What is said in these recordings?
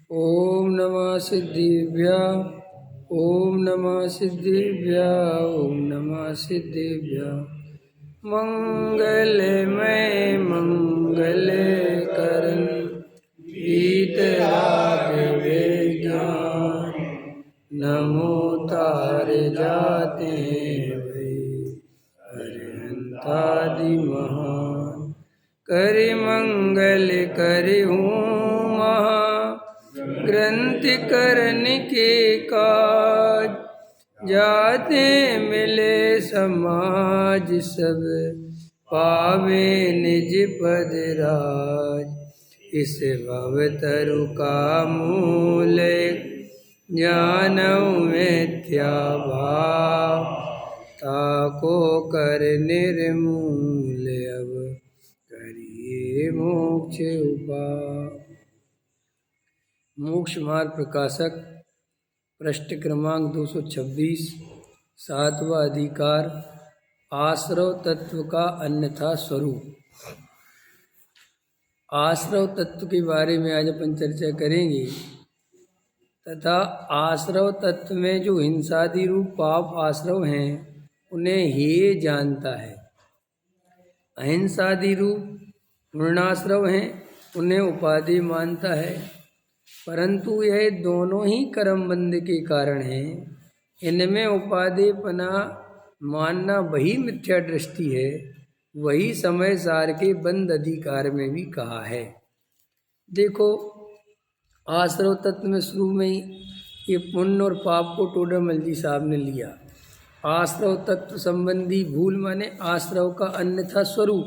ओम नमः सिद्धिभ्या ओम नमः सिद्धिभ्या ओम नमः सिद्धिभ्या मंगलमय मंगल करण वीतराग विज्ञान नमो तार जाते वे अरिहंतादि महान करि मंगल करि हूँ महा ग्रंथ करन के काज जाते मिले समाज सब पावे निज पद राज इस भवतरु का मूल ज्ञानौ मिथ्या भाव ताको कर निर्मूल अब करिए मोक्ष उपाय। मोक्ष मार्ग प्रकाशक पृष्ठ क्रमांक 226 सातवां अधिकार आश्रव तत्व का अन्यथा स्वरूप। आश्रव तत्व के बारे में आज अपन चर्चा करेंगे तथा आश्रव तत्व में जो हिंसादि रूप पाप आश्रव हैं उन्हें हेय जानता है। अहिंसादि रूप वर्णाश्रव हैं उन्हें उपाधि मानता है, परंतु यह दोनों ही कर्म बंध के कारण हैं। इनमें उपाधिपना मानना वही मिथ्या दृष्टि है, वही समय सार के बंध अधिकार में भी कहा है। देखो आश्रव तत्व में शुरू में ही ये पुण्य और पाप को टोडामल जी साहब ने लिया। आश्रव तत्व संबंधी भूल माने आश्रव का अन्यथा स्वरूप।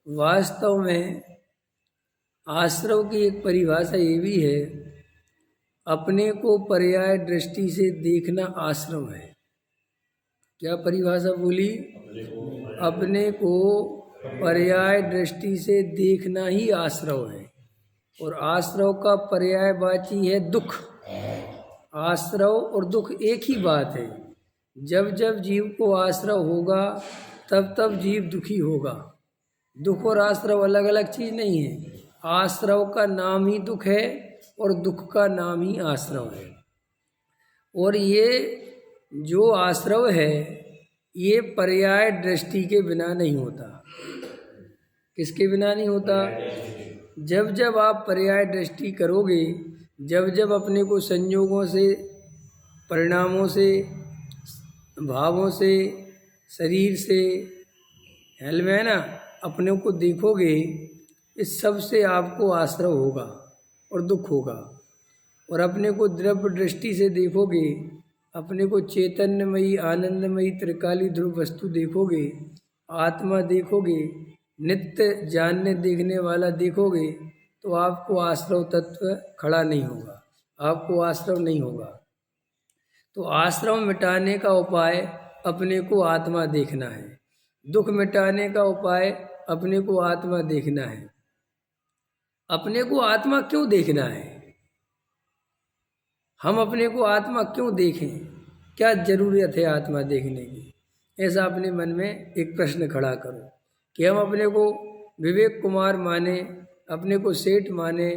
वास्तव में आश्रव की एक परिभाषा ये भी है, अपने को पर्याय दृष्टि से देखना आश्रव है। क्या परिभाषा बोली? अपने को पर्याय दृष्टि से देखना ही आश्रव है। और आश्रव का पर्यायवाची है दुख। आश्रव और दुख एक ही बात है। जब जब जीव को आश्रव होगा तब तब जीव दुखी होगा। दुख और आश्रव अलग अलग चीज़ नहीं है। आश्रव का नाम ही दुख है और दुख का नाम ही आश्रव है। और ये जो आश्रव है ये पर्याय दृष्टि के बिना नहीं होता। किसके बिना नहीं होता? जब जब आप पर्याय दृष्टि करोगे, जब जब अपने को संयोगों से, परिणामों से, भावों से, शरीर से, हेल में ना, अपने को देखोगे, इस सब से आपको आश्रव होगा और दुख होगा। और अपने को द्रव्य दृष्टि से देखोगे, अपने को चैतन्यमयी आनंदमयी त्रिकाली ध्रुव वस्तु देखोगे, आत्मा देखोगे, नित्य जानने देखने वाला देखोगे, तो आपको आश्रव तत्व खड़ा नहीं होगा, आपको आश्रव नहीं होगा। तो आश्रव मिटाने का उपाय अपने को आत्मा देखना है। दुख मिटाने का उपाय अपने को आत्मा देखना है। अपने को आत्मा क्यों देखना है? हम अपने को आत्मा क्यों देखें? क्या जरूरत है आत्मा देखने की? ऐसा अपने मन में एक प्रश्न खड़ा करो कि हम अपने को विवेक कुमार माने, अपने को सेठ माने,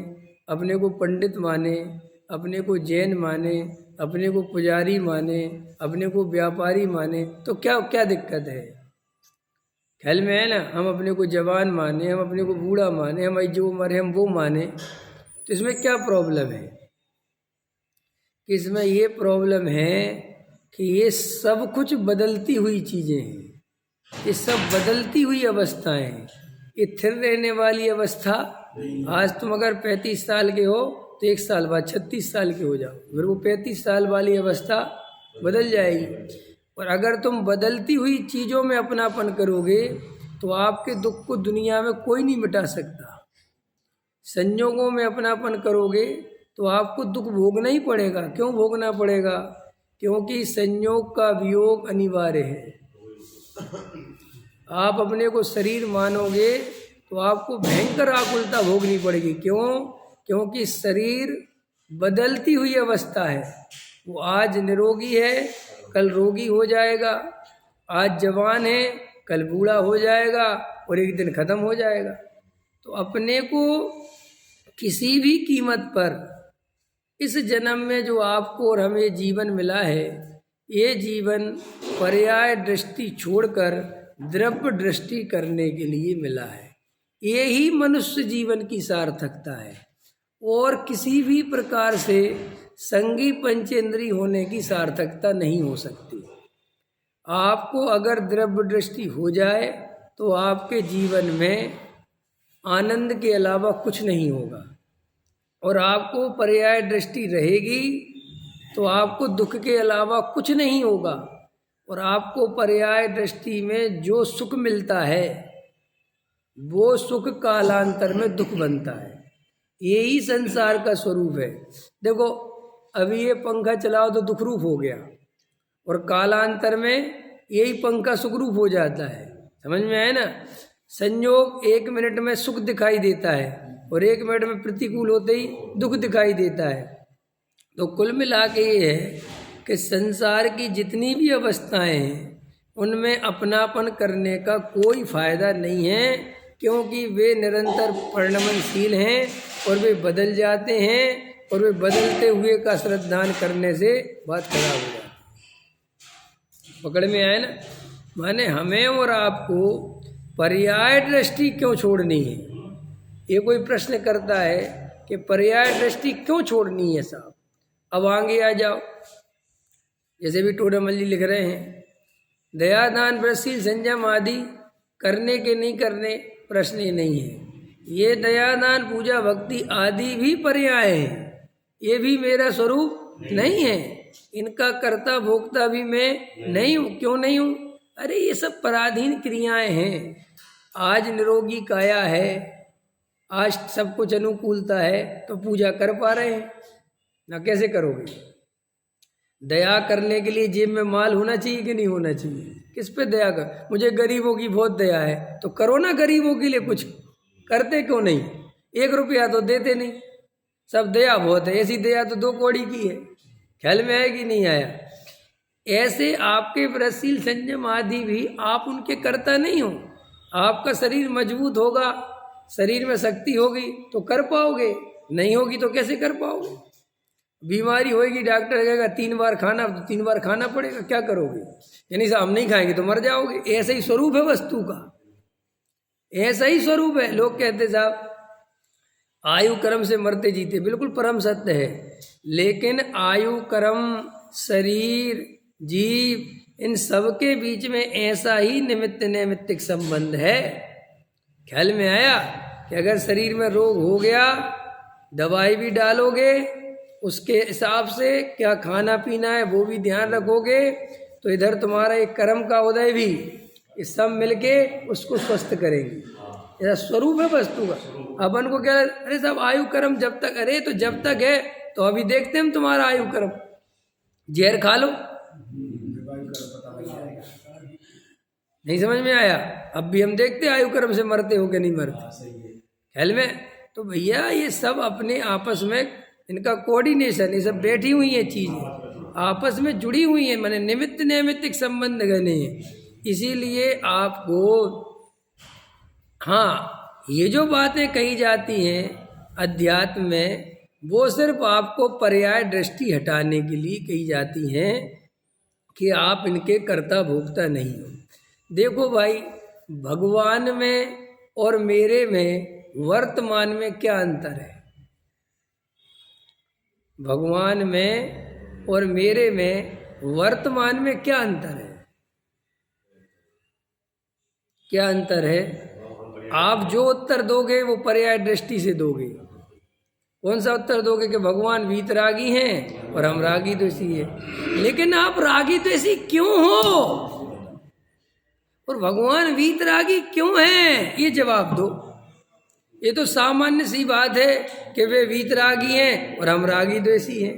अपने को पंडित माने, अपने को जैन माने, अपने को पुजारी माने, अपने को व्यापारी माने, तो क्या क्या दिक्कत है? ख्याल में है ना? हम अपने को जवान माने, हम अपने को बूढ़ा माने, हम जो मरे हम वो माने, तो इसमें क्या प्रॉब्लम है? कि इसमें ये प्रॉब्लम है कि ये सब कुछ बदलती हुई चीज़ें हैं, ये सब बदलती हुई अवस्थाएं हैं। ये स्थिर रहने वाली अवस्था, आज तुम अगर 35 साल के हो तो 1 साल बाद 36 साल के हो जाओ, फिर वो 35 साल वाली अवस्था बदल जाएगी। और अगर तुम बदलती हुई चीज़ों में अपनापन करोगे तो आपके दुख को दुनिया में कोई नहीं मिटा सकता। संयोगों में अपनापन करोगे तो आपको दुख भोगना ही पड़ेगा। क्यों भोगना पड़ेगा? क्योंकि संयोग का वियोग अनिवार्य है। आप अपने को शरीर मानोगे तो आपको भयंकर आकुलता भोगनी पड़ेगी। क्यों? क्योंकि शरीर बदलती हुई अवस्था है। वो आज निरोगी है, कल रोगी हो जाएगा। आज जवान है, कल बूढ़ा हो जाएगा और एक दिन खत्म हो जाएगा। तो अपने को किसी भी कीमत पर इस जन्म में जो आपको और हमें जीवन मिला है, ये जीवन पर्याय दृष्टि छोड़कर द्रव्य दृष्टि करने के लिए मिला है। ये ही मनुष्य जीवन की सार्थकता है और किसी भी प्रकार से संगी पंचेंद्री होने की सार्थकता नहीं हो सकती। आपको अगर द्रव्य दृष्टि हो जाए तो आपके जीवन में आनंद के अलावा कुछ नहीं होगा, और आपको पर्याय दृष्टि रहेगी तो आपको दुख के अलावा कुछ नहीं होगा, और आपको पर्याय दृष्टि में जो सुख मिलता है वो सुख कालांतर में दुख बनता है। यही संसार का स्वरूप है। देखो, अभी ये पंखा चलाओ तो दुख रूप हो गया, और कालांतर में यही पंखा सुख रूप हो जाता है। समझ में आया ना? संयोग 1 मिनट में सुख दिखाई देता है और 1 मिनट में प्रतिकूल होते ही दुख दिखाई देता है। तो कुल मिला के ये है कि संसार की जितनी भी अवस्थाएं हैं उनमें अपनापन करने का कोई फायदा नहीं है, क्योंकि वे निरंतर परिणमनशील हैं और वे बदल जाते हैं, और वे बदलते हुए का श्रद्धान करने से बात खराब हो जाती है। पकड़ में आए ना? माने हमें और आपको पर्याय दृष्टि क्यों छोड़नी है? ये कोई प्रश्न करता है कि पर्याय दृष्टि क्यों छोड़नी है साहब? अब आगे आ जाओ। जैसे भी टोडामल जी लिख रहे हैं, दया दान व्रतशील संयम आदि करने के नहीं करने प्रश्न ही नहीं है। ये दया दान पूजा भक्ति आदि भी पर्याय हैं, ये भी मेरा स्वरूप नहीं है। इनका कर्ता भोक्ता भी मैं नहीं हूँ। क्यों नहीं हूँ? अरे ये सब पराधीन क्रियाएं हैं। आज निरोगी काया है, आज सब कुछ अनुकूलता है तो पूजा कर पा रहे हैं ना? कैसे करोगे? दया करने के लिए जेब में माल होना चाहिए कि नहीं होना चाहिए? किस पे दया कर? मुझे गरीबों की बहुत दया है तो करो ना गरीबों के लिए कुछ। करते क्यों नहीं? 1 रुपया तो देते नहीं। सब दया बहुत है, ऐसी दया तो 2 कौड़ी की है। ख्याल में आया कि नहीं आया? ऐसे आपके व्रतशील संयम आदि भी आप उनके कर्ता नहीं हो। आपका शरीर मजबूत होगा, शरीर में शक्ति होगी तो कर पाओगे, नहीं होगी तो कैसे कर पाओगे? बीमारी होगी, डॉक्टर कहेगा 3 बार खाना, तो 3 बार खाना पड़ेगा। क्या करोगे? यानी साहब नहीं खाएंगे तो मर जाओगे। ऐसा ही स्वरूप है वस्तु का, ऐसा ही स्वरूप है। लोग कहते साहब आयु कर्म से मरते जीते, बिल्कुल परम सत्य है। लेकिन आयु कर्म शरीर जीव इन सब के बीच में ऐसा ही निमित्त नैमित्तिक संबंध है। ख्याल में आया कि अगर शरीर में रोग हो गया, दवाई भी डालोगे, उसके हिसाब से क्या खाना पीना है वो भी ध्यान रखोगे, तो इधर तुम्हारा एक कर्म का उदय भी, इस सब मिलके उसको स्वस्थ करेंगे। ऐसा स्वरूप है वस्तु का। अपन को क्या, अरे साहब आयु कर्म जब तक, अरे तो जब तक है तो अभी देखते हैं हम तुम्हारा आयु कर्म। जहर खा लो, नहीं समझ में आया? अब भी हम देखते आयु कर्म से मरते हो कि नहीं मरते। ख्याल में? तो भैया ये सब अपने आपस में इनका कोऑर्डिनेशन, ये सब बैठी हुई है चीजें, आपस में जुड़ी हुई है, माने निमित्त नैमित्तिक संबंध गने हैं। इसीलिए आपको, हाँ, ये जो बातें कही जाती हैं अध्यात्म में, वो सिर्फ आपको पर्याय दृष्टि हटाने के लिए कही जाती हैं कि आप इनके कर्ता भोक्ता नहीं हो। देखो भाई, भगवान में और मेरे में वर्तमान में क्या अंतर है? भगवान में और मेरे में वर्तमान में क्या अंतर है? क्या अंतर है? आप जो उत्तर दोगे वो पर्याय दृष्टि से दोगे। कौन सा उत्तर दोगे कि भगवान वीतरागी हैं और हम रागी द्वेषी हैं? लेकिन आप रागी द्वेषी क्यों हो और भगवान वीतरागी क्यों हैं? ये जवाब दो। ये तो सामान्य सी बात है कि वे वीतरागी हैं और हम रागी द्वेषी हैं।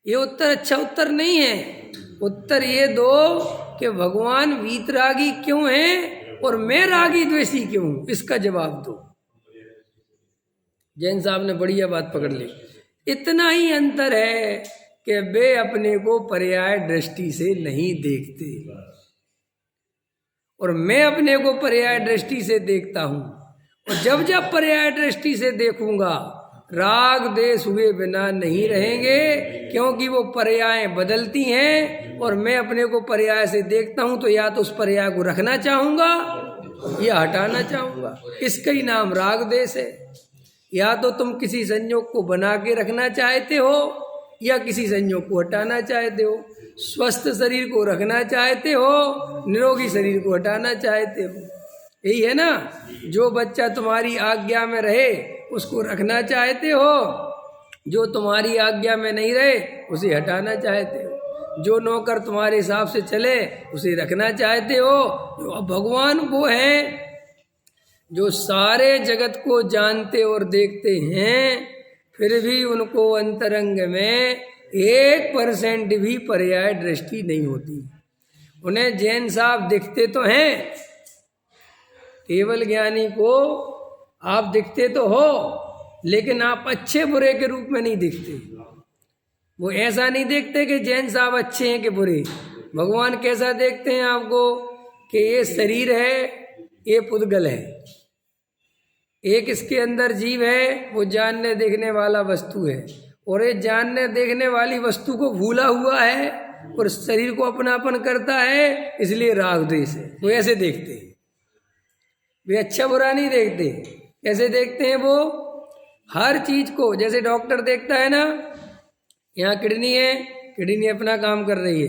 ये उत्तर अच्छा उत्तर नहीं है। उत्तर ये दो कि भगवान वीतरागी क्यों हैं और मैं रागी द्वेषी क्यों हूं, इसका जवाब दो। जैन साहब ने बढ़िया बात पकड़ ली। इतना ही अंतर है कि वे अपने को पर्याय दृष्टि से नहीं देखते और मैं अपने को पर्याय दृष्टि से देखता हूं, और जब जब पर्याय दृष्टि से देखूंगा राग देश हुए बिना नहीं रहेंगे, क्योंकि वो पर्याय बदलती हैं और मैं अपने को पर्याय से देखता हूं तो या तो उस पर्याय को रखना चाहूंगा या हटाना चाहूंगा। इसका ही नाम राग देश है। या तो तुम किसी संयोग को बना के रखना चाहते हो या किसी संयोग को हटाना चाहते हो। स्वस्थ शरीर को रखना चाहते हो, निरोगी शरीर को हटाना चाहते हो। यही है ना। जो बच्चा तुम्हारी आज्ञा में रहे उसको रखना चाहते हो, जो तुम्हारी आज्ञा में नहीं रहे उसे हटाना चाहते हो। जो नौकर तुम्हारे हिसाब से चले उसे रखना चाहते हो। अब भगवान वो हैं जो सारे जगत को जानते और देखते हैं, फिर भी उनको अंतरंग में 1% भी पर्याय दृष्टि नहीं होती। उन्हें जैन साहब दिखते तो हैं, केवल ज्ञानी को आप दिखते तो हो, लेकिन आप अच्छे बुरे के रूप में नहीं दिखते। वो ऐसा नहीं देखते कि जैन साहब अच्छे हैं कि बुरे। भगवान कैसा देखते हैं आपको कि ये शरीर है, ये पुद्गल है, एक इसके अंदर जीव है, वो जानने देखने वाला वस्तु है, और ये जानने देखने वाली वस्तु को भूला हुआ है और शरीर को अपनापन करता है, इसलिए राग द्वेष है। वो ऐसे देखते हैं, वे अच्छा बुरा नहीं देखते। कैसे देखते हैं वो? हर चीज को, जैसे डॉक्टर देखता है ना, यहाँ किडनी है, किडनी अपना काम कर रही है,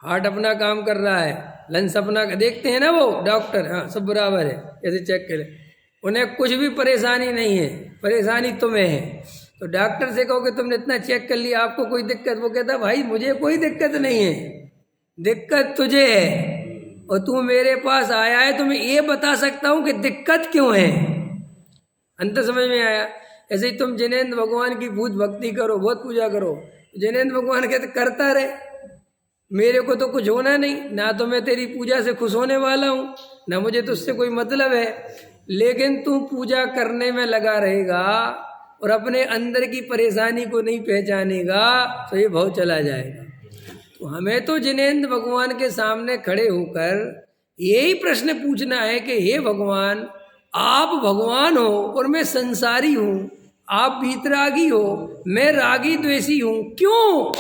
हार्ट अपना काम कर रहा है, लंग्स अपना, देखते हैं ना वो डॉक्टर, हाँ सब बराबर है, ऐसे चेक करें। उन्हें कुछ भी परेशानी नहीं है, परेशानी तुम्हें है। तो डॉक्टर से कहो कि तुमने इतना चेक कर लिया, आपको कोई दिक्कत? वो कहता भाई मुझे कोई दिक्कत नहीं है, दिक्कत तुझे है, और तू मेरे पास आया है तो मैं ये बता सकता हूँ कि दिक्कत क्यों है। अंत समझ में आया? ऐसे ही तुम जिनेंद्र भगवान की बहुत भक्ति करो, बहुत पूजा करो, जिनेंद्र भगवान कहते करता रहे, मेरे को तो कुछ होना नहीं, ना तो मैं तेरी पूजा से खुश होने वाला हूँ, ना मुझे तुझसे कोई मतलब है। लेकिन तू पूजा करने में लगा रहेगा और अपने अंदर की परेशानी को नहीं पहचानेगा तो ये भाव चला जाएगा। तो हमें तो जिनेंद्र भगवान के सामने खड़े होकर यही प्रश्न पूछना है कि हे भगवान, आप भगवान हो और मैं संसारी हूँ, आप वीतरागी हो, मैं रागी द्वेषी हूँ, क्यों?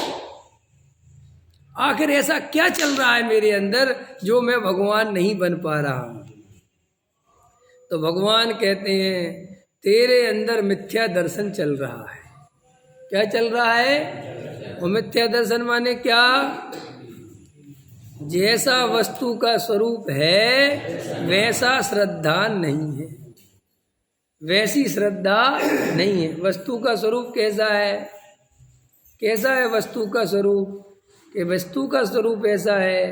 आखिर ऐसा क्या चल रहा है मेरे अंदर जो मैं भगवान नहीं बन पा रहा हूँ? तो भगवान कहते हैं तेरे अंदर मिथ्या दर्शन चल रहा है। क्या चल रहा है? वो मिथ्या दर्शन माने क्या? जैसा वस्तु का स्वरूप है वैसा श्रद्धा नहीं है, वैसी श्रद्धा नहीं है। वस्तु का स्वरूप कैसा है? कैसा है वस्तु का स्वरूप? कि वस्तु का स्वरूप ऐसा है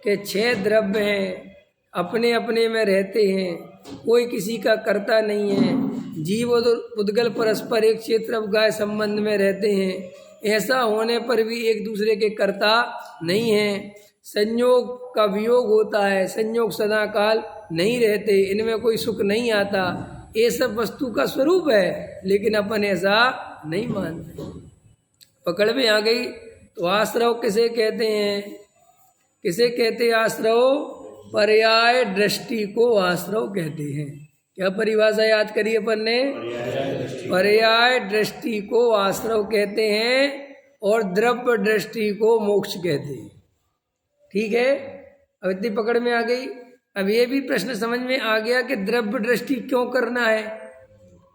कि 6 द्रव्य हैं, अपने अपने में रहते हैं, कोई किसी का कर्ता नहीं है। जीव और पुद्गल परस्पर एक क्षेत्र गाय संबंध में रहते हैं, ऐसा होने पर भी एक दूसरे के कर्ता नहीं है। संयोग का वियोग होता है, संयोग सदा काल नहीं रहते, इनमें कोई सुख नहीं आता। ये सब वस्तु का स्वरूप है, लेकिन अपन ऐसा नहीं मानते। पकड़ में आ गई। तो आश्रव किसे कहते हैं? किसे कहते हैं आश्रव? पर्याय दृष्टि को आश्रव कहते हैं। क्या परिभाषा याद करी अपन ने? पर्याय दृष्टि को आश्रव कहते हैं और द्रव्य दृष्टि को मोक्ष कहते हैं। ठीक है, अब इतनी पकड़ में आ गई। अब ये भी प्रश्न समझ में आ गया कि द्रव्य दृष्टि क्यों करना है।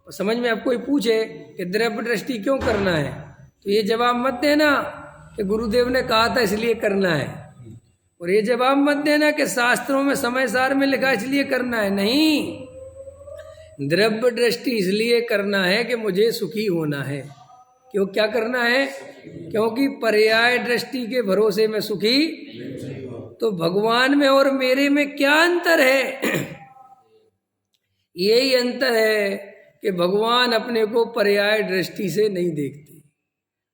समझ में अब कोई पूछे कि द्रव्य दृष्टि क्यों करना है, तो ये जवाब मत देना कि गुरुदेव ने कहा था इसलिए करना है, और ये जवाब मत देना कि शास्त्रों में समय सार में लिखा इसलिए करना है। नहीं, द्रव्य दृष्टि इसलिए करना है कि मुझे सुखी होना है। क्यों? क्या करना है? क्योंकि पर्याय दृष्टि के भरोसे में सुखी, तो भगवान में और मेरे में क्या अंतर है? यही अंतर है कि भगवान अपने को पर्याय दृष्टि से नहीं देखते।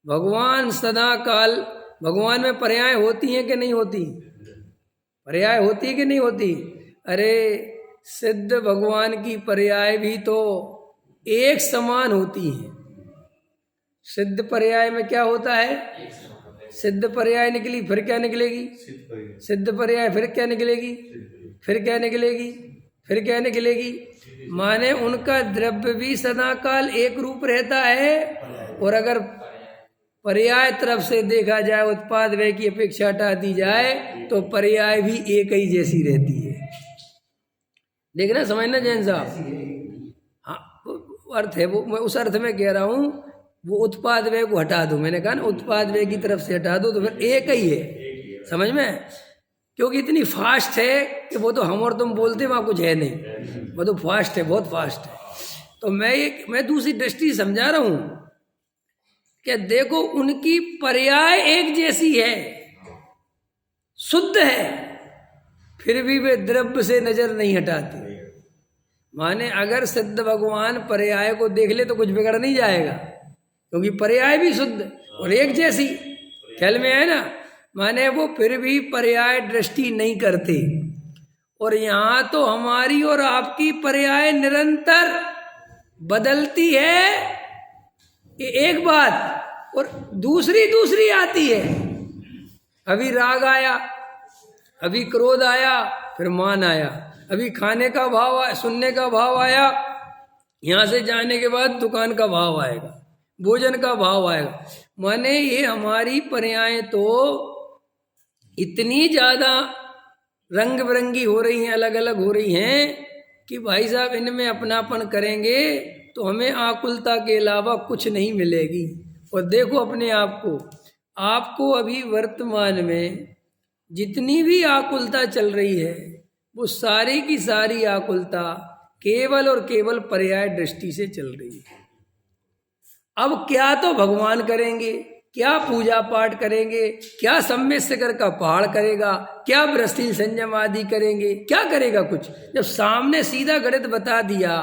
भगवान सदा काल, भगवान में पर्याय होती हैं कि नहीं होती? पर्याय होती है कि नहीं होती? अरे सिद्ध भगवान की पर्याय भी तो एक समान होती हैं। सिद्ध पर्याय में क्या होता है? सिद्ध पर्याय निकली, फिर क्या निकलेगी? सिद्ध पर्याय फिर क्या निकलेगी? फिर क्या निकलेगी? फिर क्या निकलेगी? माने उनका द्रव्य भी सदा काल एक रूप रहता है, और अगर पर्याय तरफ से देखा जाए, उत्पाद व्यय की अपेक्षा हटा दी जाए, तो पर्याय भी एक ही जैसी रहती है। देखना, समझना जैन साहब। हाँ, वो अर्थ है, वो मैं उस अर्थ में कह रहा हूँ, वो उत्पाद व्यय को हटा दो, मैंने कहा ना उत्पाद व्यय की तरफ से हटा दो तो फिर एक ही है, समझ में? क्योंकि इतनी फास्ट है कि वो तो हम और तुम बोलते वहाँ कुछ है नहीं, वो तो फास्ट है, बहुत फास्ट है। तो मैं दूसरी दृष्टि समझा रहा हूँ कि देखो उनकी पर्याय एक जैसी है, शुद्ध है, फिर भी वे द्रव्य से नजर नहीं हटाते। माने अगर सिद्ध भगवान पर्याय को देख ले तो कुछ बिगड़ नहीं जाएगा, क्योंकि पर्याय भी शुद्ध और एक जैसी, ख्याल में है ना? माने वो फिर भी पर्याय दृष्टि नहीं करते। और यहाँ तो हमारी और आपकी पर्याय निरंतर बदलती है, एक बात, और दूसरी आती है। अभी राग आया, अभी क्रोध आया, फिर मान आया, अभी खाने का भाव आया, सुनने का भाव आया, यहाँ से जाने के बाद दुकान का भाव आएगा, भोजन का भाव आएगा। माने ये हमारी पर्याय तो इतनी ज़्यादा रंग बिरंगी हो रही हैं, अलग अलग हो रही हैं कि भाई साहब इनमें अपनापन करेंगे तो हमें आकुलता के अलावा कुछ नहीं मिलेगी। और देखो अपने आप को, आपको अभी वर्तमान में जितनी भी आकुलता चल रही है, वो सारी की सारी आकुलता केवल और केवल पर्याय दृष्टि से चल रही है। अब क्या तो भगवान करेंगे, क्या पूजा पाठ करेंगे, क्या सम्यक शिखर का पहाड़ करेगा, क्या बृहस्पति संयम आदि करेंगे, क्या करेगा कुछ? जब सामने सीधा गणित बता दिया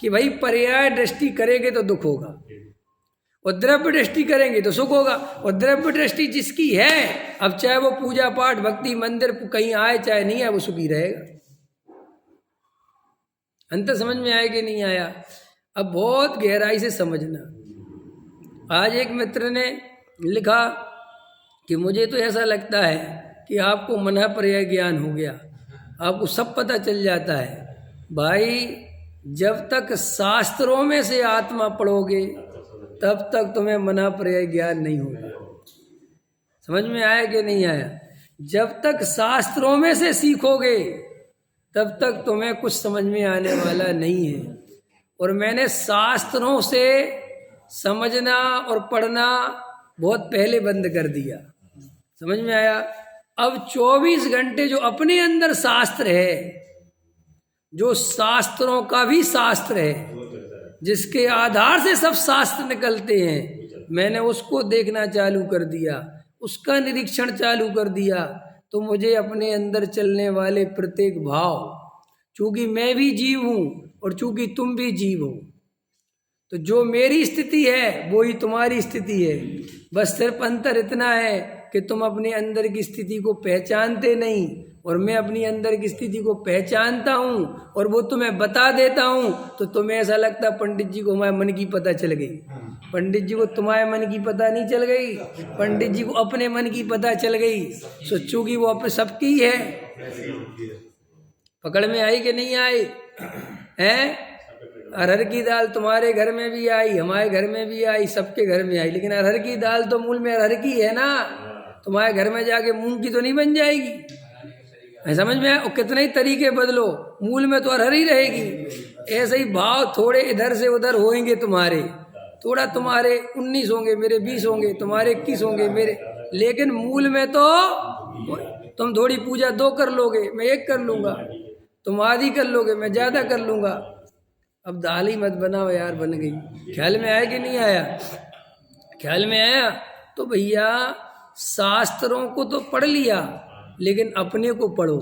कि भाई पर्याय दृष्टि करेंगे तो दुख होगा, और द्रव्य दृष्टि करेंगे तो सुख होगा। और द्रव्य दृष्टि जिसकी है, अब चाहे वो पूजा पाठ भक्ति मंदिर कहीं आए चाहे नहीं आए, वो सुखी रहेगा। अंतर समझ में आया कि नहीं आया? अब बहुत गहराई से समझना। आज एक मित्र ने लिखा कि मुझे तो ऐसा लगता है कि आपको मना पर्याय ज्ञान हो गया, आपको सब पता चल जाता है। भाई जब तक शास्त्रों में से आत्मा पढ़ोगे तब तक तुम्हें मना पर्याय ज्ञान नहीं होगा। समझ में आया कि नहीं आया? जब तक शास्त्रों में से सीखोगे तब तक तुम्हें कुछ समझ में आने वाला नहीं है। और मैंने शास्त्रों से समझना और पढ़ना बहुत पहले बंद कर दिया। समझ में आया? अब 24 घंटे जो अपने अंदर शास्त्र है, जो शास्त्रों का भी शास्त्र है, जिसके आधार से सब शास्त्र निकलते हैं, मैंने उसको देखना चालू कर दिया, उसका निरीक्षण चालू कर दिया। तो मुझे अपने अंदर चलने वाले प्रत्येक भाव, चूंकि मैं भी जीव हूँ और चूंकि तुम भी जीव हो, तो जो मेरी स्थिति है वो ही तुम्हारी स्थिति है। बस सिर्फ अंतर इतना है कि तुम अपने अंदर की स्थिति को पहचानते नहीं, और मैं अपनी अंदर की स्थिति को पहचानता हूँ और वो तुम्हें बता देता हूँ। तो तुम्हें ऐसा लगता पंडित जी को हमारे मन की पता चल गई। पंडित जी को तुम्हारे मन की पता नहीं चल गई, पंडित जी को अपने मन की पता चल गई। सो चूंकि वो अपने सबकी है। पकड़ में आई कि नहीं आई? हैं? अरहर की दाल तुम्हारे घर में भी आई, हमारे घर में भी आई, सबके घर में आई, लेकिन अरहर की दाल तो मूल में अरहर की है ना। तुम्हारे घर में जाके मूंग की तो नहीं बन जाएगी। समझ में आया? कितने ही तरीके बदलो, मूल में तो अरहर ही रहेगी। ऐसे ही भाव थोड़े इधर से उधर होंगे तुम्हारे, थोड़ा तुम्हारे 19 होंगे, मेरे 20 होंगे, तुम्हारे 21 होंगे, मेरे, लेकिन मूल में तो तुम थोड़ी पूजा 2 कर लोगे, मैं 1 कर लूँगा, तुम आधी कर लोगे, मैं ज़्यादा कर लूँगा। अब दाल ही मत बनाओ यार, बन गई। ख्याल में आया कि नहीं आया? ख्याल में आया? तो भैया शास्त्रों को तो पढ़ लिया, लेकिन अपने को पढ़ो।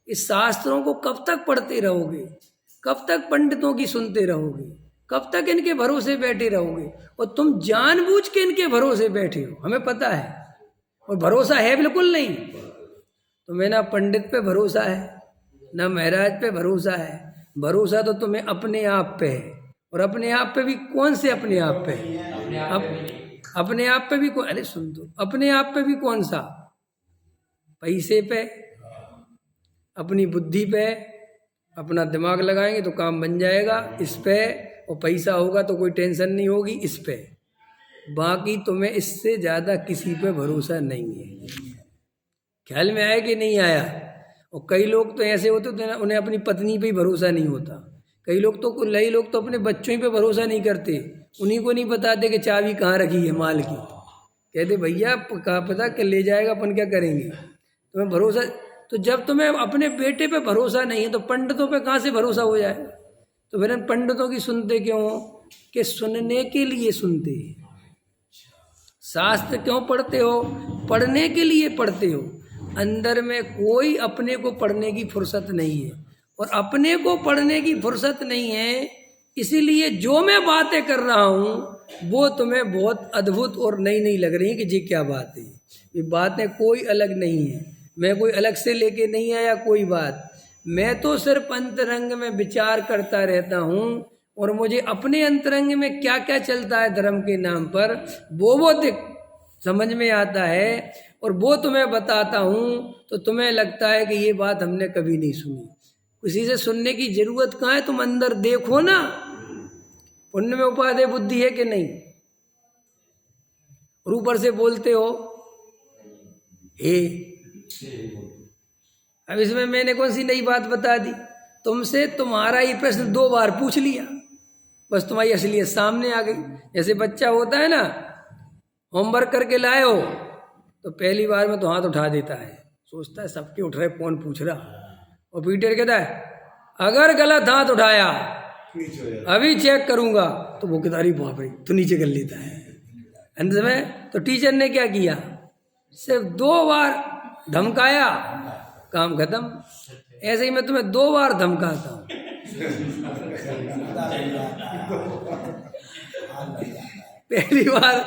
इस शास्त्रों को कब तक पढ़ते रहोगे? कब तक पंडितों की सुनते रहोगे? कब तक इनके भरोसे बैठे रहोगे? और तुम जानबूझ के इनके भरोसे बैठे हो, हमें पता है, और भरोसा है बिल्कुल नहीं। तुम्हें ना पंडित पे भरोसा है, ना महाराज पे भरोसा है। भरोसा तो तुम्हें अपने आप पे है। और अपने आप पे भी कौन से अपने आप पे? अपने आप पे भी कौन? अरे सुन दो, अपने आप पे भी कौन सा? पैसे पे, अपनी बुद्धि पे, अपना दिमाग लगाएंगे तो काम बन जाएगा इस पे, और पैसा होगा तो कोई टेंशन नहीं होगी इस पे। बाकी तुम्हें इससे ज़्यादा किसी पे भरोसा नहीं है। ख्याल में आया कि नहीं आया? और कई लोग तो ऐसे होते थे ना, उन्हें अपनी पत्नी पे ही भरोसा नहीं होता। कई लोग तो अपने बच्चों ही पे भरोसा नहीं करते, उन्हीं को नहीं बताते कि चाबी कहाँ रखी है माल की। कहते भैया कहाँ पता कि ले जाएगा, अपन क्या करेंगे। तुम्हें भरोसा, तो जब तुम्हें अपने बेटे पे भरोसा नहीं है तो पंडितों पे कहाँ से भरोसा हो जाए? तो फिर पंडितों की सुनते क्यों हो? कि सुनने के लिए सुनते। शास्त्र क्यों पढ़ते हो? पढ़ने के लिए पढ़ते हो। अंदर में कोई अपने को पढ़ने की फुर्सत नहीं है, और अपने को पढ़ने की फुर्सत नहीं है, इसीलिए जो मैं बातें कर रहा हूँ वो तुम्हें बहुत अद्भुत और नई नई लग रही है कि जी क्या बात है। ये बातें कोई अलग नहीं है, मैं कोई अलग से लेके नहीं आया कोई बात। मैं तो सिर्फ अंतरंग में विचार करता रहता हूँ, और मुझे अपने अंतरंग में क्या क्या चलता है धर्म के नाम पर वो समझ में आता है, और वो तुम्हें बताता हूँ। तो तुम्हें लगता है कि ये बात हमने कभी नहीं सुनी। किसी से सुनने की जरूरत कहाँ है? तुम अंदर देखो ना, पुण्य में उपादेय बुद्धि है कि नहीं? और ऊपर से बोलते हो हे। अब इसमें मैंने कौन सी नई बात बता दी? तुमसे तुम्हारा ही प्रश्न 2 बार पूछ लिया, बस तुम्हारी असलियत सामने आ गई। जैसे बच्चा होता है ना, होमवर्क करके लाए हो तो पहली बार में तो हाथ उठा देता है, सोचता है सबके उठ रहे कौन पूछ रहा, और टीचर कहता है अगर गलत हाथ उठाया अभी चेक करूंगा, तो वो कहता अरे बाप रे, तो नीचे कर लेता है। अंत में तो टीचर ने क्या किया? सिर्फ 2 बार धमकाया, काम खत्म। ऐसे ही मैं तुम्हें 2 बार धमकाता हूँ। पहली बार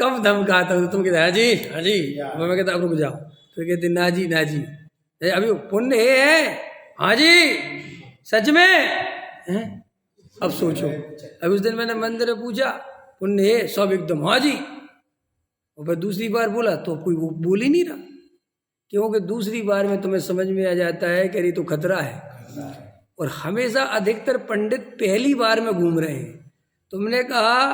कब धमकाता हूँ? तुम कहते हाँ जी हाँ जी, मैं कहता अब रुक जाओ, तो कहते ना जी ना जी, अभी पुण्य है हाँ जी सच में है। अब सोचो, अभी उस दिन मैंने मंदिर में पूछा पुण्य है, सब एकदम हाँ जी, और फिर दूसरी बार बोला तो कोई वो बोल ही नहीं रहा, क्योंकि दूसरी बार में तुम्हें समझ में आ जाता है कि ये तो खतरा है। और हमेशा अधिकतर पंडित पहली बार में घूम रहे हैं। तुमने कहा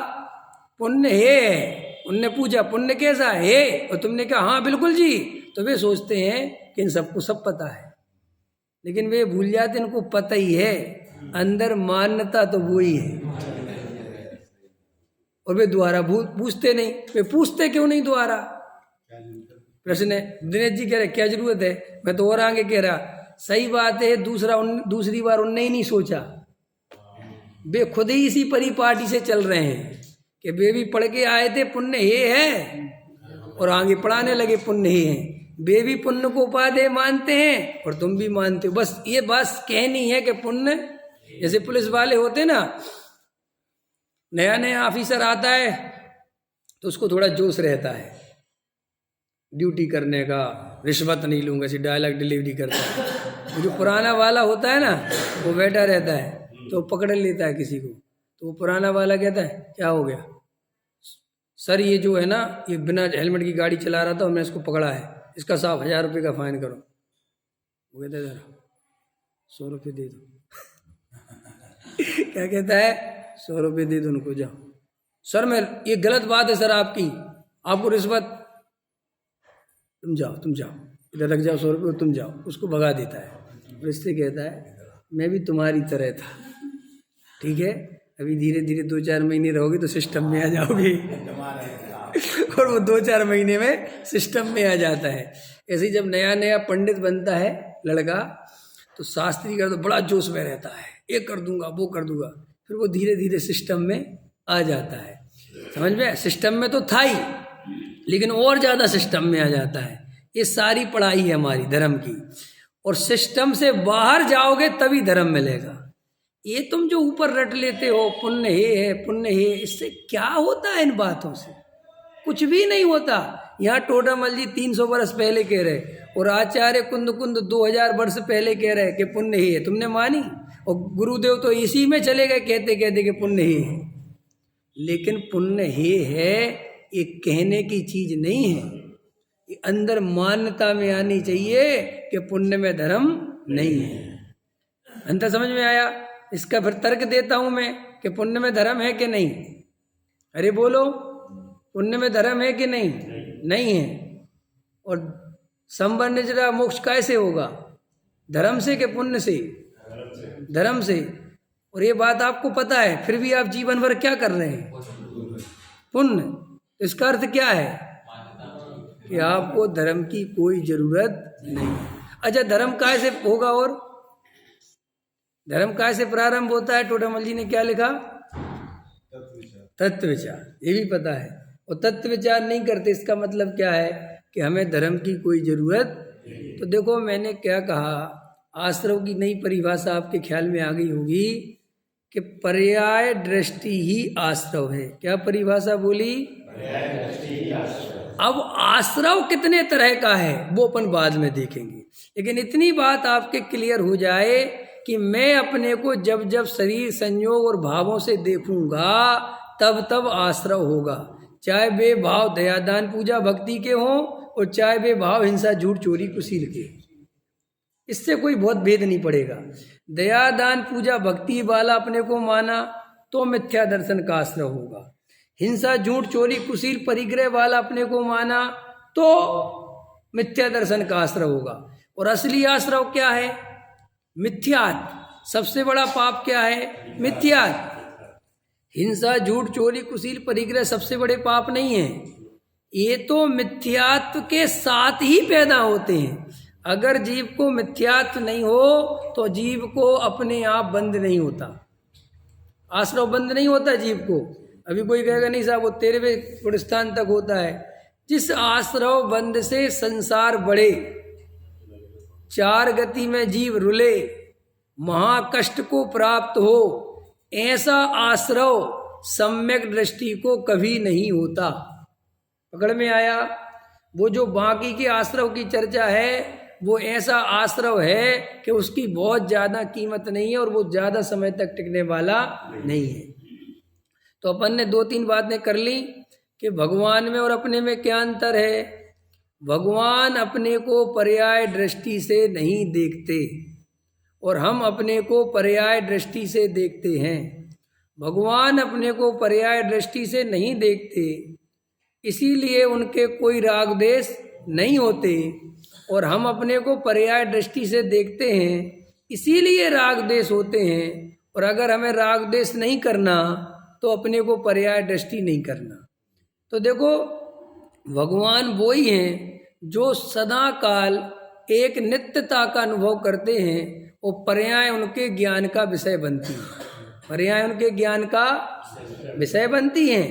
पुण्य है, उनने पूछा पुण्य कैसा है, और तुमने कहा हाँ बिल्कुल जी, तो वे सोचते हैं कि इन सबको सब पता है, लेकिन वे भूल जाते इनको पता ही है, अंदर मान्यता तो वो ही है। और वे दोबारा पूछते नहीं। वे पूछते क्यों नहीं दोबारा? प्रश्न है। दिनेश जी कह रहे क्या जरूरत है, मैं तो और आगे कह रहा सही बात है, दूसरी बार उनने ही नहीं सोचा। वे खुद ही इसी परिपाटी से चल रहे हैं कि वे भी पढ़ के आए थे पुण्य हे है, और आगे पढ़ाने लगे पुण्य हे है। वे भी पुण्य को उपादेय मानते हैं और तुम भी मानते हो। बस ये बात कहनी है कि पुण्य, जैसे पुलिस वाले होते ना, नया नया ऑफिसर आता है तो उसको थोड़ा जोश रहता है ड्यूटी करने का, रिश्वत नहीं लूंगा, ऐसी डायलॉग डिलीवरी करता है। जो पुराना वाला होता है ना, वो बैठा रहता है तो पकड़ लेता है किसी को, तो वो पुराना वाला कहता है क्या हो गया सर, ये जो है ना ये बिना हेलमेट की गाड़ी चला रहा था और मैं इसको पकड़ा है, इसका 1000 रुपये का फाइन करो। वो कहता है जरा 100 रुपये दे दो। क्या कहता है? 100 रुपये दे दो उनको, जाओ। सर मैं, ये गलत बात है सर आपकी, आपको रिश्वत, तुम जाओ इधर रख जाओ 100 रुपये, तुम जाओ। उसको भगा देता है। और इससे कहता है मैं भी तुम्हारी तरह था, ठीक है, अभी धीरे धीरे 2-4 महीने रहोगे तो सिस्टम में आ जाओगे। और वो 2-4 महीने में सिस्टम में आ जाता है। ऐसे ही जब नया नया पंडित बनता है लड़का, तो शास्त्री का तो बड़ा जोश में रहता है, ये कर दूंगा वो कर दूंगा, फिर वो धीरे धीरे सिस्टम में आ जाता है। समझ में? सिस्टम में तो था ही, लेकिन और ज़्यादा सिस्टम में आ जाता है। ये सारी पढ़ाई है हमारी धर्म की, और सिस्टम से बाहर जाओगे तभी धर्म मिलेगा। ये तुम जो ऊपर रट लेते हो पुण्य है पुण्य है, इससे क्या होता है? इन बातों से कुछ भी नहीं होता। यहाँ टोडामल जी 300 वर्ष पहले कह रहे, और आचार्य कुंद 2000 वर्ष पहले कह रहे कि पुण्य ही है, तुमने मानी। और गुरुदेव तो इसी में चले गए कहते कहते कि पुण्य ही है। लेकिन पुण्य ही है ये कहने की चीज नहीं है, ये अंदर मान्यता में आनी चाहिए कि पुण्य में धर्म नहीं है। अंतर समझ में आया? इसका फिर तर्क देता हूं मैं कि पुण्य में धर्म है कि नहीं। अरे बोलो, पुण्य में धर्म है कि नहीं? नहीं है। और संबंध जरा मोक्ष कैसे होगा? धर्म से कि पुण्य से? धर्म से। और ये बात आपको पता है, फिर भी आप जीवन भर क्या कर रहे हैं? पुण्य। तो इसका अर्थ क्या है कि आपको धर्म की कोई जरूरत नहीं। अच्छा, धर्म काय से होगा? और धर्म काय से प्रारंभ होता है? टोडामल जी ने क्या लिखा? तत्व विचार। ये भी पता है। और तत्व विचार नहीं करते, इसका मतलब क्या है कि हमें धर्म की कोई जरूरत। तो देखो, मैंने क्या कहा, आश्रव की नई परिभाषा आपके ख्याल में आ गई होगी कि पर्याय दृष्टि ही आश्रव है। क्या परिभाषा बोली? पर्याय दृष्टि ही आश्रव। अब आश्रव कितने तरह का है वो अपन बाद में देखेंगे, लेकिन इतनी बात आपके क्लियर हो जाए कि मैं अपने को जब जब शरीर संयोग और भावों से देखूंगा तब तब आश्रव होगा, चाहे वे भाव दयादान पूजा भक्ति के हों और चाहे वे भाव हिंसा झूठ चोरी कुशील के। इससे कोई बहुत भेद नहीं पड़ेगा। दयादान पूजा भक्ति वाला अपने को माना तो मिथ्या दर्शन का आश्रव होगा। हिंसा झूठ चोरी कुशील परिग्रह वाला अपने को माना तो मिथ्या दर्शन का आश्रव होगा। और असली आश्रव क्या है? मिथ्यात। सबसे बड़ा पाप क्या है? मिथ्यात। हिंसा झूठ चोरी कुशील परिग्रह सबसे बड़े पाप नहीं है। ये तो मिथ्यात्व के साथ ही पैदा होते हैं। अगर जीव को मिथ्यात्व नहीं हो तो जीव को अपने आप बंद नहीं होता, आश्रव बंद नहीं होता जीव को। अभी कोई कहेगा नहीं साहब वो 13वें गुणस्थान तक होता है। जिस आश्रव बंद से संसार बढ़े, चार गति में जीव रुले, महाकष्ट को प्राप्त हो, ऐसा आश्रव सम्यक दृष्टि को कभी नहीं होता। पकड़ में आया? वो जो बाकी के आश्रव की चर्चा है वो ऐसा आश्रव है कि उसकी बहुत ज़्यादा कीमत नहीं है और वो ज़्यादा समय तक टिकने वाला नहीं है। तो अपन ने 2-3 बातें कर ली कि भगवान में और अपने में क्या अंतर है। भगवान अपने को पर्याय दृष्टि से नहीं देखते और हम अपने को पर्याय दृष्टि से देखते हैं। भगवान अपने को पर्याय दृष्टि से नहीं देखते, इसीलिए उनके कोई राग द्वेष नहीं होते, और हम अपने को पर्याय दृष्टि से देखते हैं इसीलिए राग द्वेष होते हैं। और अगर हमें राग द्वेष नहीं करना तो अपने को पर्याय दृष्टि नहीं करना। तो देखो, भगवान वो ही हैं जो सदा काल एक नित्यता का अनुभव करते हैं और पर्याय उनके ज्ञान का विषय बनती है। पर्याय उनके ज्ञान का विषय बनती हैं,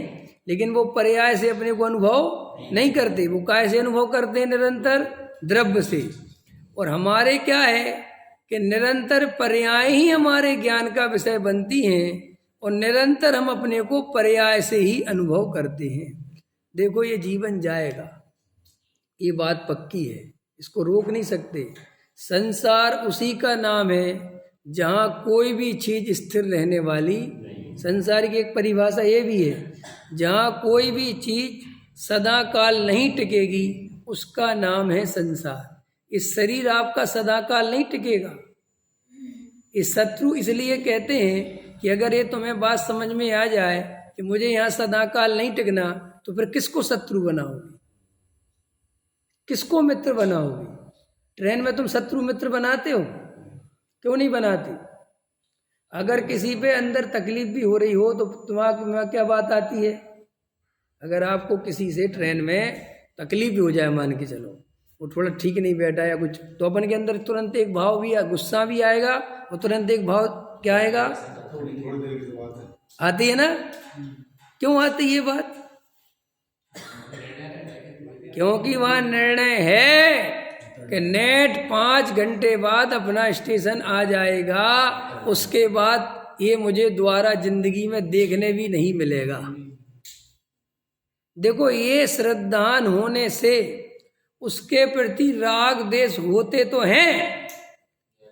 लेकिन वो पर्याय से अपने को अनुभव नहीं करते। वो कैसे अनुभव करते हैं? निरंतर द्रव्य से। और हमारे क्या है कि निरंतर पर्याय ही हमारे ज्ञान का विषय बनती हैं और निरंतर हम अपने को पर्याय से ही अनुभव करते हैं। देखो, ये जीवन जाएगा, ये बात पक्की है, इसको रोक नहीं सकते। संसार उसी का नाम है जहाँ कोई भी चीज स्थिर रहने वाली। संसार की एक परिभाषा ये भी है, जहाँ कोई भी चीज सदा काल नहीं टिकेगी उसका नाम है संसार। इस शरीर आपका सदा काल नहीं टिकेगा। इस शत्रु इसलिए कहते हैं कि अगर ये तुम्हें बात समझ में आ जाए कि मुझे यहाँ सदा काल नहीं टिकना, तो फिर किसको शत्रु बनाओगे, किसको मित्र बनाओगे? ट्रेन में तुम शत्रु मित्र बनाते हो? क्यों नहीं बनाते? अगर किसी पे अंदर तकलीफ भी हो रही हो तो दिमाग में क्या बात आती है? अगर आपको किसी से ट्रेन में तकलीफ भी हो जाए, मान के चलो वो थोड़ा ठीक नहीं बैठा या कुछ, तो अपन के अंदर तुरंत एक भाव भी, गुस्सा भी आएगा और तुरंत एक भाव क्या आएगा? आती है ना? क्यों आती ये बात? क्योंकि वहां निर्णय है कि नेट 5 घंटे बाद अपना स्टेशन आ जाएगा, उसके बाद ये मुझे दोबारा जिंदगी में देखने भी नहीं मिलेगा। देखो, ये श्रद्धान होने से उसके प्रति राग द्वेष होते तो हैं,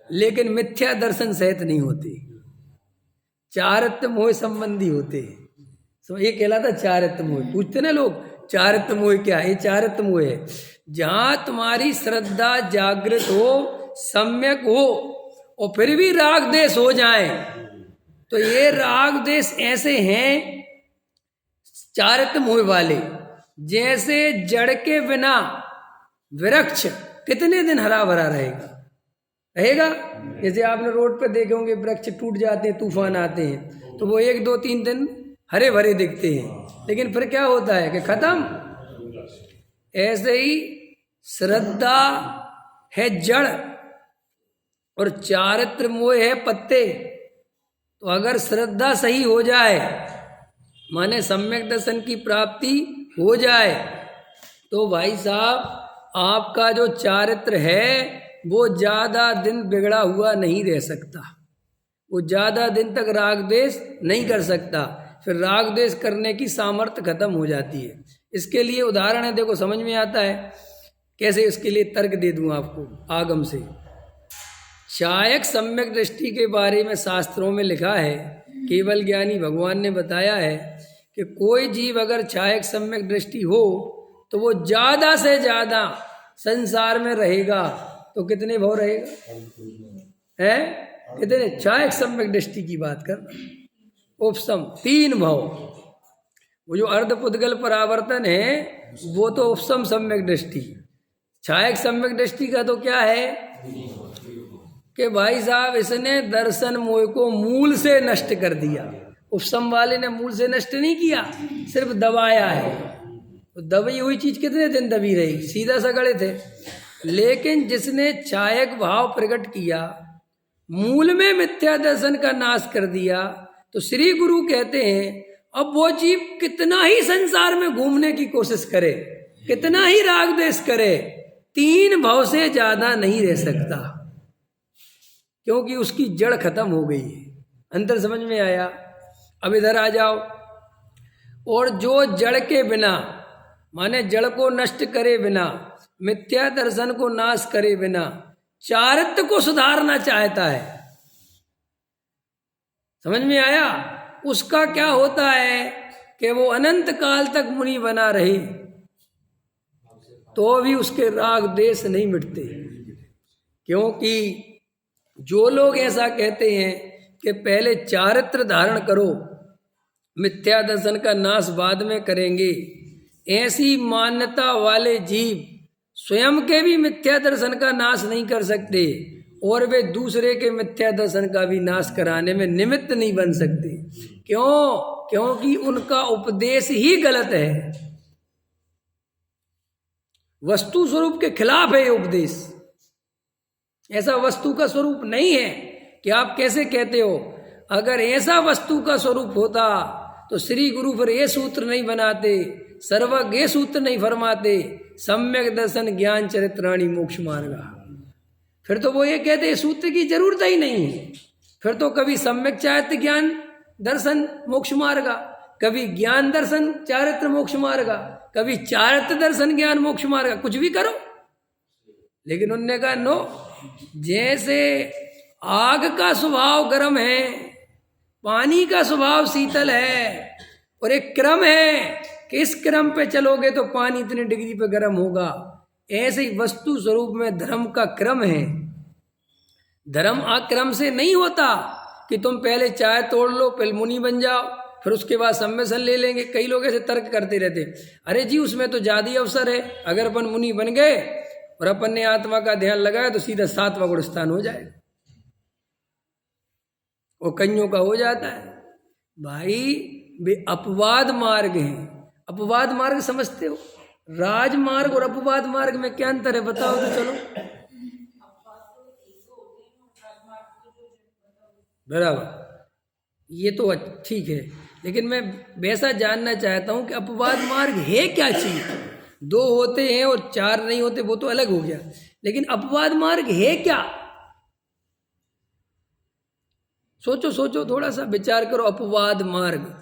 लेकिन मिथ्या दर्शन सहित नहीं होते, चारित्र मोह संबंधी होते हैं। तो ये कहलाता चारित्र मोह। पूछते ना लोग, चारित्र मोह क्या है? ये चारित्र मोह है जहां तुम्हारी श्रद्धा जागृत हो, सम्यक हो, और फिर भी राग देश हो जाए, तो ये राग देश ऐसे हैं चारित्र मोह वाले, जैसे जड़ के बिना वृक्ष कितने दिन हरा भरा रहेगा। जैसे आपने रोड पे देखे होंगे वृक्ष टूट जाते हैं, तूफान आते हैं, तो वो 1 2 3 दिन हरे भरे दिखते हैं, लेकिन फिर क्या होता है कि खत्म। ऐसे ही श्रद्धा है जड़ और चारित्र मोह है पत्ते। तो अगर श्रद्धा सही हो जाए, माने सम्यक दर्शन की प्राप्ति हो जाए, तो भाई साहब आपका जो चारित्र है वो ज्यादा दिन बिगड़ा हुआ नहीं रह सकता, वो ज्यादा दिन तक राग द्वेष नहीं कर सकता, फिर राग द्वेष करने की सामर्थ्य खत्म हो जाती है। इसके लिए उदाहरण है, देखो समझ में आता है कैसे। इसके लिए तर्क दे दूं आपको आगम से। चायक सम्यक दृष्टि के बारे में शास्त्रों में लिखा है, केवल ज्ञानी भगवान ने बताया है कि कोई जीव अगर चायक सम्यक दृष्टि हो तो वो ज्यादा से ज्यादा संसार में रहेगा। तो कितने भाव रहेगा है? कितने? चायक सम्यक दृष्टि की बात कर, उपसम 3 भाव। वो जो अर्धपुद्गल परावर्तन है वो तो उपसम सम्यक दृष्टि। छायक सम्यक दृष्टि का तो क्या है कि भाई साहब इसने दर्शन मोह को मूल से नष्ट कर दिया। उपसम वाले ने मूल से नष्ट नहीं किया, सिर्फ दबाया है। तो दबी हुई चीज कितने दिन दबी रही, सीधा सा गड़े थे। लेकिन जिसने छायक भाव प्रकट किया, मूल में मिथ्या दर्शन का नाश कर दिया, तो श्री गुरु कहते हैं अब वो जीव कितना ही संसार में घूमने की कोशिश करे, कितना ही राग द्वेष करे, 3 भाव से ज्यादा नहीं रह सकता, क्योंकि उसकी जड़ खत्म हो गई है। अंतर समझ में आया? अब इधर आ जाओ। और जो जड़ के बिना, माने जड़ को नष्ट करे बिना, मिथ्या दर्शन को नाश करे बिना, चारित्र को सुधारना चाहता है, समझ में आया? उसका क्या होता है कि वो अनंत काल तक मुनि बना रहे तो भी उसके राग द्वेष नहीं मिटते। क्योंकि जो लोग ऐसा कहते हैं कि पहले चारित्र धारण करो, मिथ्या दर्शन का नाश बाद में करेंगे, ऐसी मान्यता वाले जीव स्वयं के भी मिथ्या दर्शन का नाश नहीं कर सकते और वे दूसरे के मिथ्या दर्शन का भी नाश कराने में निमित्त नहीं बन सकते। क्यों? क्योंकि उनका उपदेश ही गलत है, वस्तु स्वरूप के खिलाफ है ये उपदेश। ऐसा वस्तु का स्वरूप नहीं है कि आप कैसे कहते हो। अगर ऐसा वस्तु का स्वरूप होता तो श्री गुरु फिर ये सूत्र नहीं बनाते, सर्वज्ञ ये सूत्र नहीं फरमाते, सम्यक दर्शन ज्ञान चरित्राणि मोक्ष मार्गा। फिर तो वो ये कहते सूत्र की जरूरत ही नहीं है। फिर तो कभी सम्यक चारित्र ज्ञान दर्शन मोक्ष मार्गा, कभी ज्ञान दर्शन चारित्र मोक्ष मार्गा, कभी चारित्र दर्शन ज्ञान मोक्ष मार्गा, कुछ भी करो। लेकिन उनने कहा नो, जैसे आग का स्वभाव गर्म है, पानी का स्वभाव शीतल है, और एक क्रम है कि इस क्रम पे चलोगे तो पानी इतने डिग्री पे गर्म होगा, ऐसे ही वस्तु स्वरूप में धर्म का क्रम है। धर्म अक्रम से नहीं होता कि तुम पहले चाय तोड़ लो, पहले मुनि बन जाओ, फिर उसके बाद सम्मेलन ले लेंगे। कई लोग ऐसे तर्क करते रहते, अरे जी उसमें तो ज्यादा ही अवसर है, अगर अपन मुनि बन गए और अपन ने आत्मा का ध्यान लगाया तो सीधा 7वां गुण स्थान हो जाएगा, वो कन्यों का हो जाता है। भाई वे अपवाद मार्ग हैं। अपवाद मार्ग समझते हो? राजमार्ग और अपवाद मार्ग में क्या अंतर है बताओ तो चलो। बराबर, ये तो ठीक है, लेकिन मैं वैसा जानना चाहता हूं कि अपवाद मार्ग है क्या चीज। 2 होते हैं और 4 नहीं होते, वो तो अलग हो गया, लेकिन अपवाद मार्ग है क्या? सोचो सोचो, थोड़ा सा विचार करो। अपवाद मार्ग,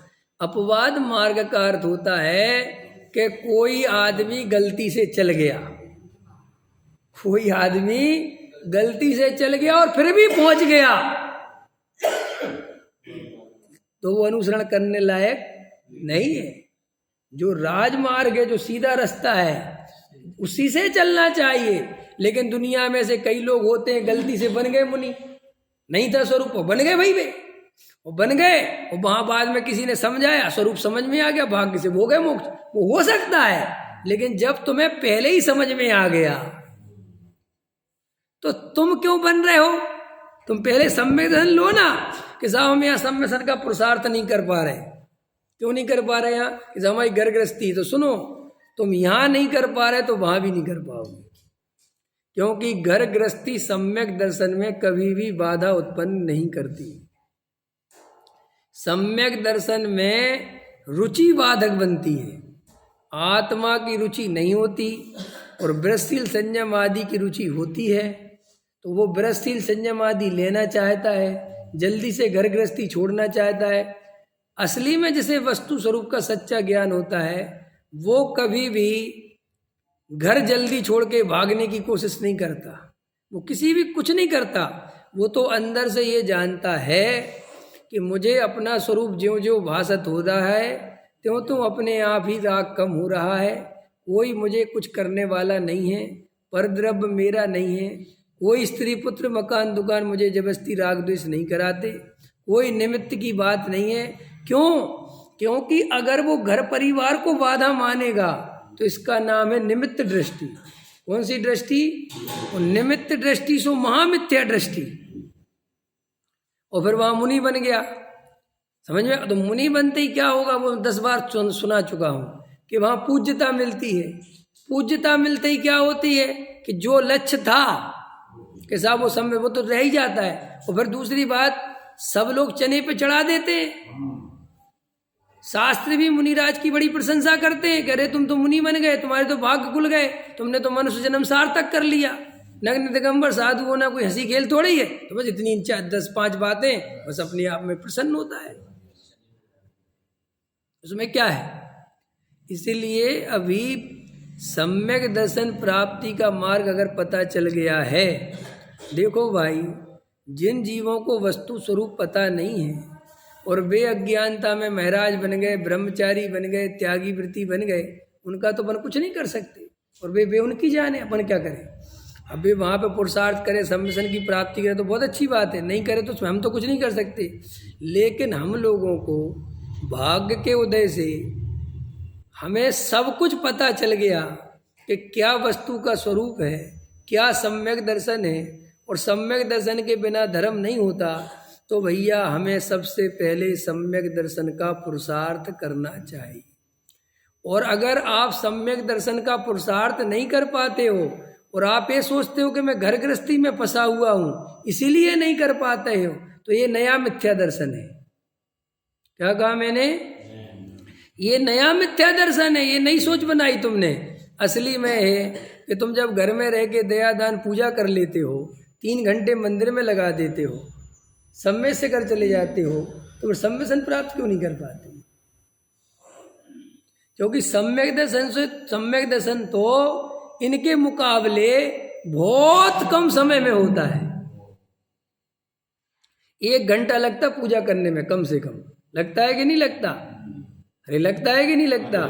अपवाद मार्ग का अर्थ होता है कि कोई आदमी गलती से चल गया, कोई आदमी गलती से चल गया और फिर भी पहुंच गया, तो वो अनुसरण करने लायक नहीं है। जो राजमार्ग है, जो सीधा रास्ता है, उसी से चलना चाहिए। लेकिन दुनिया में से कई लोग होते हैं गलती से बन गए मुनि, नहीं था स्वरूप, वो बन गए भाई वे, वो बन गए। और वहां बाद में किसी ने समझाया, स्वरूप समझ में आ गया, भाग्य से हो गए मोक्ष। वो हो सकता है, लेकिन जब तुम्हें पहले ही समझ में आ गया तो तुम क्यों बन रहे हो? तुम पहले सम्यक दर्शन लो ना, कि साहब हम यहाँ सम्यक दर्शन का पुरुषार्थ नहीं कर पा रहे। क्यों नहीं कर पा रहे? यहाँ कि हमारी घर गृहस्थी। तो सुनो, तुम यहाँ नहीं कर पा रहे तो वहां भी नहीं कर पाओगे, क्योंकि घर गृहस्थी सम्यक दर्शन में कभी भी बाधा उत्पन्न नहीं करती। सम्यक दर्शन में रुचि बाधक बनती है, आत्मा की रुचि नहीं होती, और वृषशील संयम आदि की रुचि होती है। तो वो वृषशील संयम आदि लेना चाहता है, जल्दी से घर गृहस्थी छोड़ना चाहता है। असली में जिसे वस्तु स्वरूप का सच्चा ज्ञान होता है, वो कभी भी घर जल्दी छोड़ के भागने की कोशिश नहीं करता, वो किसी भी कुछ नहीं करता। वो तो अंदर से ये जानता है कि मुझे अपना स्वरूप ज्यों ज्यों भासत हो रहा है, त्यों त्यों अपने आप ही राग कम हो रहा है। कोई मुझे कुछ करने वाला नहीं है, परद्रव्य मेरा नहीं है, कोई स्त्री पुत्र मकान दुकान मुझे जबरदस्ती राग द्वेष नहीं कराते, कोई निमित्त की बात नहीं है। क्यों? क्योंकि अगर वो घर परिवार को बाधा मानेगा तो इसका नाम है निमित्त दृष्टि। कौन सी दृष्टि? वो निमित्त दृष्टि, सो महामिथ्या दृष्टि। और फिर वहां मुनि बन गया, समझ में? तो मुनि बनते ही क्या होगा, वो 10 बार सुना चुका हूं कि वहां पूज्यता मिलती है। पूज्यता मिलते ही क्या होती है कि जो लक्ष्य था कि साहब वो समय वो तो रह ही जाता है। और फिर दूसरी बात, सब लोग चने पे चढ़ा देते हैं। शास्त्र भी मुनिराज की बड़ी प्रशंसा करते हैं, कह रहे तुम तो मुनि बन गए, तुम्हारे तो भाग्य खुल गए, तुमने तो मनुष्य जन्म सार्थक कर लिया। नग्न दिगंबर साधु होना कोई हंसी खेल थोड़ी है। तो बस इतनी 10-5 बातें, बस अपने आप में प्रसन्न होता है। उसमें क्या है? इसीलिए अभी सम्यक दर्शन प्राप्ति का मार्ग अगर पता चल गया है, देखो भाई, जिन जीवों को वस्तु स्वरूप पता नहीं है और वे अज्ञानता में महाराज बन गए, ब्रह्मचारी बन गए, त्यागी वृत्ति बन गए, उनका तो अपन कुछ नहीं कर सकते। और वे उनकी जाने, अपन क्या करें? अब वे वहाँ पे पुरुषार्थ करें, सम्मिशन की प्राप्ति करें तो बहुत अच्छी बात है, नहीं करे तो हम तो कुछ नहीं कर सकते। लेकिन हम लोगों को भाग्य के उदय से हमें सब कुछ पता चल गया कि क्या वस्तु का स्वरूप है, क्या सम्यक दर्शन है, और सम्यक दर्शन के बिना धर्म नहीं होता। तो भैया हमें सबसे पहले सम्यक दर्शन का पुरुषार्थ करना चाहिए। और अगर आप सम्यक दर्शन का पुरुषार्थ नहीं कर पाते हो और आप ये सोचते हो कि मैं घर गृहस्थी में फंसा हुआ हूँ इसीलिए नहीं कर पाते हो, तो ये नया मिथ्या दर्शन है। क्या कहा मैंने? ये नया मिथ्या दर्शन है, ये नई सोच बनाई तुमने। असली में है कि तुम जब घर में रह के दया दान पूजा कर लेते हो, 3 घंटे मंदिर में लगा देते हो, सम्य से कर चले जाते हो, तो फिर सम्यसन प्राप्त क्यों नहीं कर पाते? क्योंकि सम्यक दर्शन तो इनके मुकाबले बहुत कम समय में होता है। 1 घंटा लगता पूजा करने में, कम से कम। लगता है कि नहीं लगता? अरे लगता है कि नहीं लगता?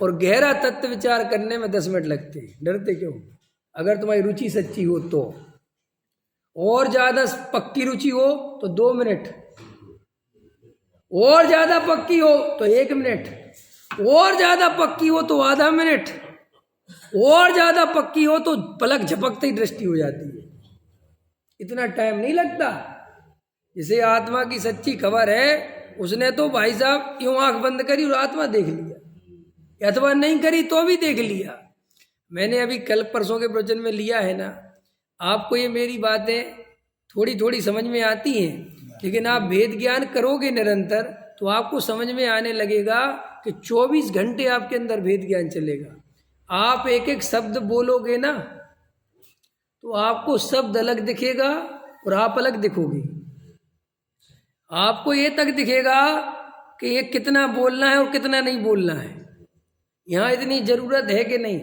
और गहरा तत्व विचार करने में 10 मिनट लगते हैं। डरते क्यों? अगर तुम्हारी रुचि सच्ची हो तो। और ज्यादा पक्की रुचि हो तो 2 मिनट, और ज्यादा पक्की हो तो 1 मिनट, और ज्यादा पक्की हो तो आधा मिनट, और ज्यादा पक्की हो तो पलक झपकते ही दृष्टि हो जाती है। इतना टाइम नहीं लगता। जिसे आत्मा की सच्ची खबर है उसने तो भाई साहब यूं आंख बंद करी और आत्मा देख लिया, अथवा नहीं करी तो भी देख लिया। मैंने अभी कल परसों के प्रवचन में लिया है ना, आपको ये मेरी बातें थोड़ी थोड़ी समझ में आती हैं, लेकिन आप भेद ज्ञान करोगे निरंतर तो आपको समझ में आने लगेगा कि 24 घंटे आपके अंदर भेद ज्ञान चलेगा। आप एक एक शब्द बोलोगे ना तो आपको शब्द अलग दिखेगा और आप अलग दिखोगे। आपको ये तक दिखेगा कि ये कितना बोलना है और कितना नहीं बोलना है, यहाँ इतनी जरूरत है कि नहीं।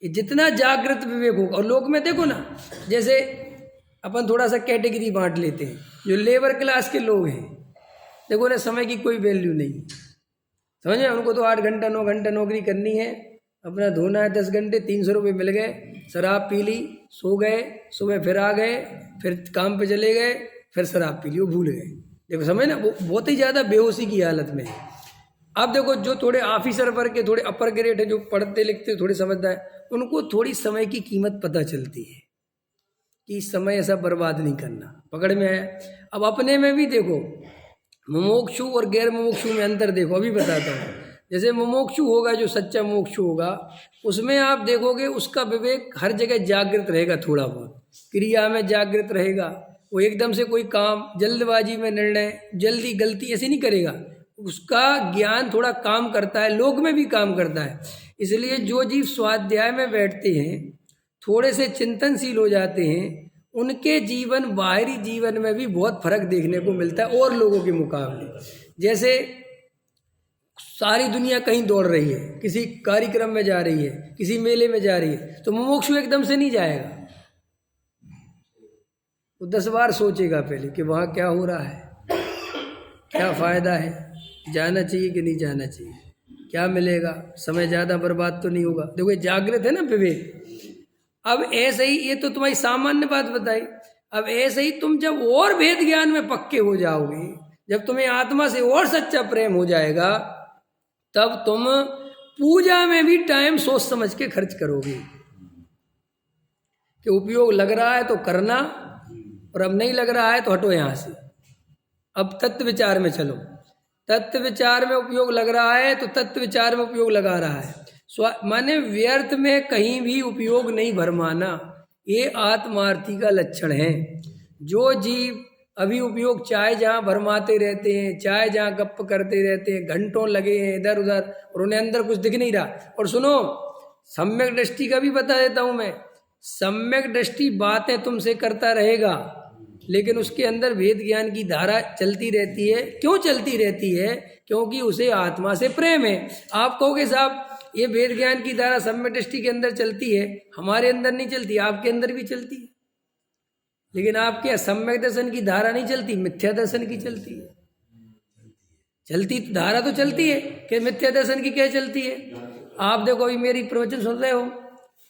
ये जितना जागृत विवेक होगा। और लोग में देखो ना, जैसे अपन थोड़ा सा कैटेगरी बांट लेते हैं। जो लेबर क्लास के लोग हैं, देखो ना, समय की कोई वैल्यू नहीं, समझ में? उनको तो 8 घंटा 9 घंटा नौकरी करनी है, अपना धोना है 10 घंटे, 300 रुपये मिल गए, शराब पी ली, सो गए, सुबह फिर आ गए, फिर काम पे चले गए, फिर शराब पी ली, वो भूल गए। देखो समय ना, वो बहुत ही ज़्यादा बेहोशी की हालत में है। अब देखो जो थोड़े ऑफिसर वर्ग के, थोड़े अपर ग्रेड है, जो पढ़ते लिखते थोड़े समझदार, उनको थोड़ी समय की कीमत पता चलती है कि समय ऐसा बर्बाद नहीं करना, पकड़ में है। अब अपने में भी देखो, मुमुक्षु और गैर मुमुक्षु में अंतर देखो, अभी बताता हूँ। जैसे मुमुक्षु होगा, जो सच्चा मुमुक्षु होगा, उसमें आप देखोगे उसका विवेक हर जगह जागृत रहेगा, थोड़ा बहुत क्रिया में जागृत रहेगा। वो एकदम से कोई काम, जल्दबाजी में निर्णय, जल्दी गलती ऐसे नहीं करेगा। उसका ज्ञान थोड़ा काम करता है, लोक में भी काम करता है। इसलिए जो जीव स्वाध्याय में बैठते हैं, थोड़े से चिंतनशील हो जाते हैं, उनके जीवन बाहरी जीवन में भी बहुत फर्क देखने को मिलता है और लोगों के मुकाबले। जैसे सारी दुनिया कहीं दौड़ रही है, किसी कार्यक्रम में जा रही है, किसी मेले में जा रही है, तो मुमुक्षु एकदम से नहीं जाएगा। वो 10 बार सोचेगा पहले कि वहाँ क्या हो रहा है, क्या फ़ायदा है, जाना चाहिए कि नहीं जाना चाहिए, क्या मिलेगा, समय ज़्यादा बर्बाद तो नहीं होगा। देखो ये जागृत है ना विवेक। अब ऐसे ही, ये तो तुम्हारी सामान्य बात बताई। अब ऐसे ही तुम जब और भेद ज्ञान में पक्के हो जाओगे, जब तुम्हें आत्मा से और सच्चा प्रेम हो जाएगा, तब तुम पूजा में भी टाइम सोच समझ के खर्च करोगे कि उपयोग लग रहा है तो करना, और अब नहीं लग रहा है तो हटो यहाँ से। अब तत्व विचार में चलो, तत्व विचार में उपयोग लग रहा है तो तत्व विचार में उपयोग लगा रहा है। माने व्यर्थ में कहीं भी उपयोग नहीं भरमाना, ये आत्मार्थी का लक्षण है। जो जीव अभी उपयोग चाहे जहाँ भरमाते रहते हैं, चाहे जहाँ गप्प करते रहते हैं, घंटों लगे हैं इधर उधर, और उन्हें अंदर कुछ दिख नहीं रहा। और सुनो, सम्यक दृष्टि का भी बता देता हूँ मैं। सम्यक दृष्टि बातें तुमसे करता रहेगा, लेकिन उसके अंदर भेद ज्ञान की धारा चलती रहती है। क्यों चलती रहती है? क्योंकि उसे आत्मा से प्रेम है। आप कहोगे साहब ये भेद ज्ञान की धारा सम्यक दृष्टि के अंदर चलती है, हमारे अंदर नहीं चलती। आपके अंदर भी चलती है, लेकिन आपके सम्यक दर्शन की धारा नहीं चलती, मिथ्या दर्शन की चलती है। चलती तो धारा तो चलती है, कि मिथ्या दर्शन की क्या चलती है? आप देखो, अभी मेरी प्रवचन सुन रहे हो,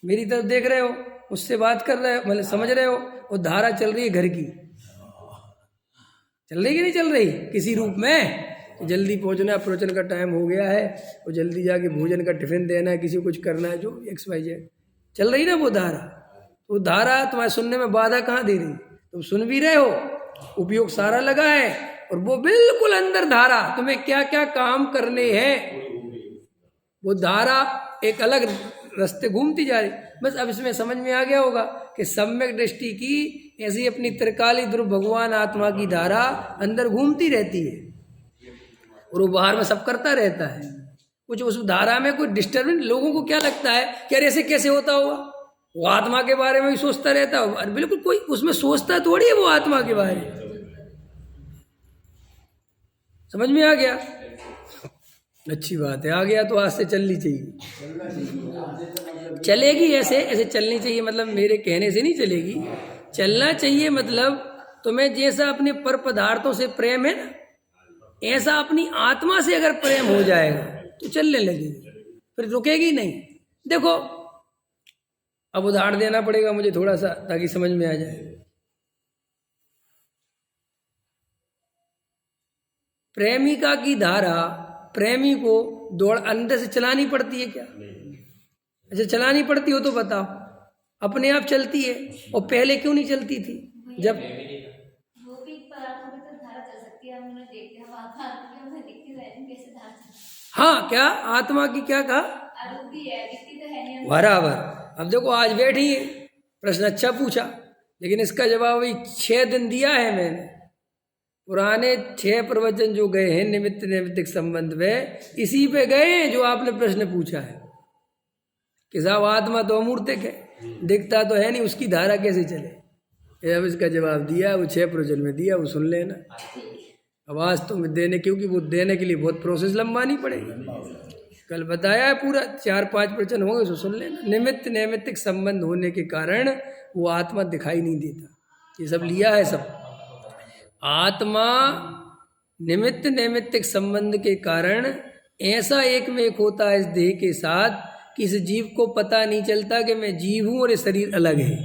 मेरी तरफ देख रहे हो, उससे बात कर रहे हो, मतलब समझ रहे हो, वो धारा चल रही है घर की। चल रही कि नहीं चल रही? किसी रूप में जल्दी पहुंचना है, प्रवचन का टाइम हो गया है, और जल्दी जाके भोजन का टिफिन देना है, किसी को कुछ करना है, जो XYZ चल रही ना वो धारा। वो धारा तुम्हारे सुनने में बाधा कहाँ दे रही? तुम सुन भी रहे हो, उपयोग सारा लगा है, और वो बिल्कुल अंदर धारा तुम्हें क्या क्या काम करने हैं, वो धारा एक अलग रास्ते घूमती जा रही। बस अब इसमें समझ में आ गया होगा कि सम्यक दृष्टि की ऐसी अपनी त्रिकाली ध्रुव भगवान आत्मा की धारा अंदर घूमती रहती है, और वो बाहर में सब करता रहता है। कुछ उस धारा में कोई डिस्टर्बेंस, लोगों को क्या लगता है कि अरे ऐसे कैसे होता होगा, वो आत्मा के बारे में भी सोचता रहता है। अरे बिल्कुल, कोई उसमें सोचता थोड़ी है वो आत्मा के बारे में। समझ में आ गया? अच्छी बात है, आ गया तो आज से चलनी चाहिए। चलेगी ऐसे ऐसे चलनी चाहिए, मतलब मेरे कहने से नहीं चलेगी, चलना चाहिए। मतलब तुम्हें जैसा अपने पर पदार्थों से प्रेम है ना, ऐसा अपनी आत्मा से अगर प्रेम हो जाएगा तो चलने लगेगी, फिर रुकेगी नहीं। देखो अब उदाहरण देना पड़ेगा मुझे थोड़ा सा, ताकि समझ में आ जाए। प्रेमिका की धारा प्रेमी को दौड़ अंदर से चलानी पड़ती है क्या? अच्छा, चलानी पड़ती हो तो बताओ, अपने आप चलती है, और पहले क्यों नहीं चलती थी? जब हाँ, क्या आत्मा की क्या कहा? बराबर। अब देखो आज बैठी है, प्रश्न अच्छा पूछा, लेकिन इसका जवाब अभी 6 दिन दिया है मैंने। पुराने 6 प्रवचन जो गए हैं निमित्त नैमित्तिक संबंध में, इसी पे गए हैं जो आपने प्रश्न पूछा है कि साहब आत्मा तो अमूर्तिक है, दिखता तो है नहीं, उसकी धारा कैसे चले। अब इसका जवाब दिया, वो 6 प्रवचन में दिया, वो सुन लेना। आवाज़ तो देने, क्योंकि वो देने के लिए बहुत प्रोसेस लंबानी पड़ेगी। कल बताया है पूरा, 4-5 प्रवचन होंगे, उसको सुन लेना। निमित्त नैमित्तिक संबंध होने के कारण वो आत्मा दिखाई नहीं देता। ये सब लिया है सब। आत्मा निमित्त नैमित्तिक संबंध के कारण ऐसा एक में एक होता है इस देह के साथ कि इस जीव को पता नहीं चलता कि मैं जीव हूँ और ये शरीर अलग है।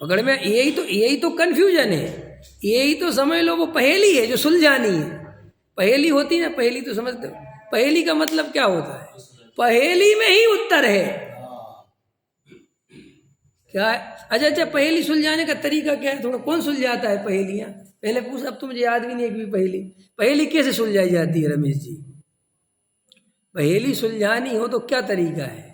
पकड़ में? यही तो कन्फ्यूजन है यही तो समझ लो, वो पहेली है जो सुलझानी है। पहेली होती है ना, पहेली तो समझते हो, पहेली का मतलब क्या होता है? पहेली में ही उत्तर है। क्या है? अच्छा, पहेली सुलझाने का तरीका क्या है? थोड़ा कौन सुलझाता है पहेलियां? पहले पूछ, अब तो मुझे याद भी नहीं एक भी पहेली कैसे सुलझाई जाती है रमेश जी? पहेली सुलझानी हो तो क्या तरीका है?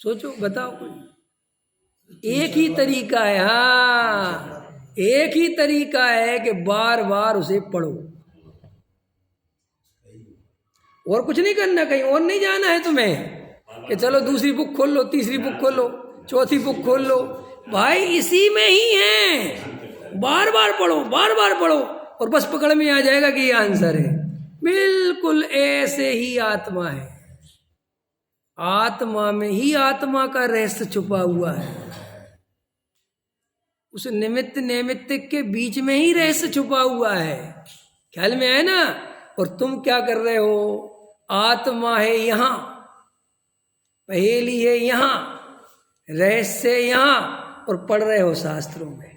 सोचो, बताओ कोई। एक ही तरीका है, हाँ, एक ही तरीका है कि बार बार उसे पढ़ो, और कुछ नहीं करना, कहीं और नहीं जाना है तुम्हें कि चलो दूसरी बुक खोल लो, तीसरी बुक खोल लो, चौथी बुक खोल लो। भाई इसी में ही है, बार बार पढ़ो, बार बार पढ़ो, और बस पकड़ में आ जाएगा कि ये आंसर है। बिल्कुल ऐसे ही आत्मा है, आत्मा में ही आत्मा का रहस्य छुपा हुआ है, उस निमित्त नैमित्तिक के बीच में ही रहस्य छुपा हुआ है। ख्याल में है ना? और तुम क्या कर रहे हो? आत्मा है यहां, पहेली है यहां, रहस्य यहां, और पढ़ रहे हो शास्त्रों में।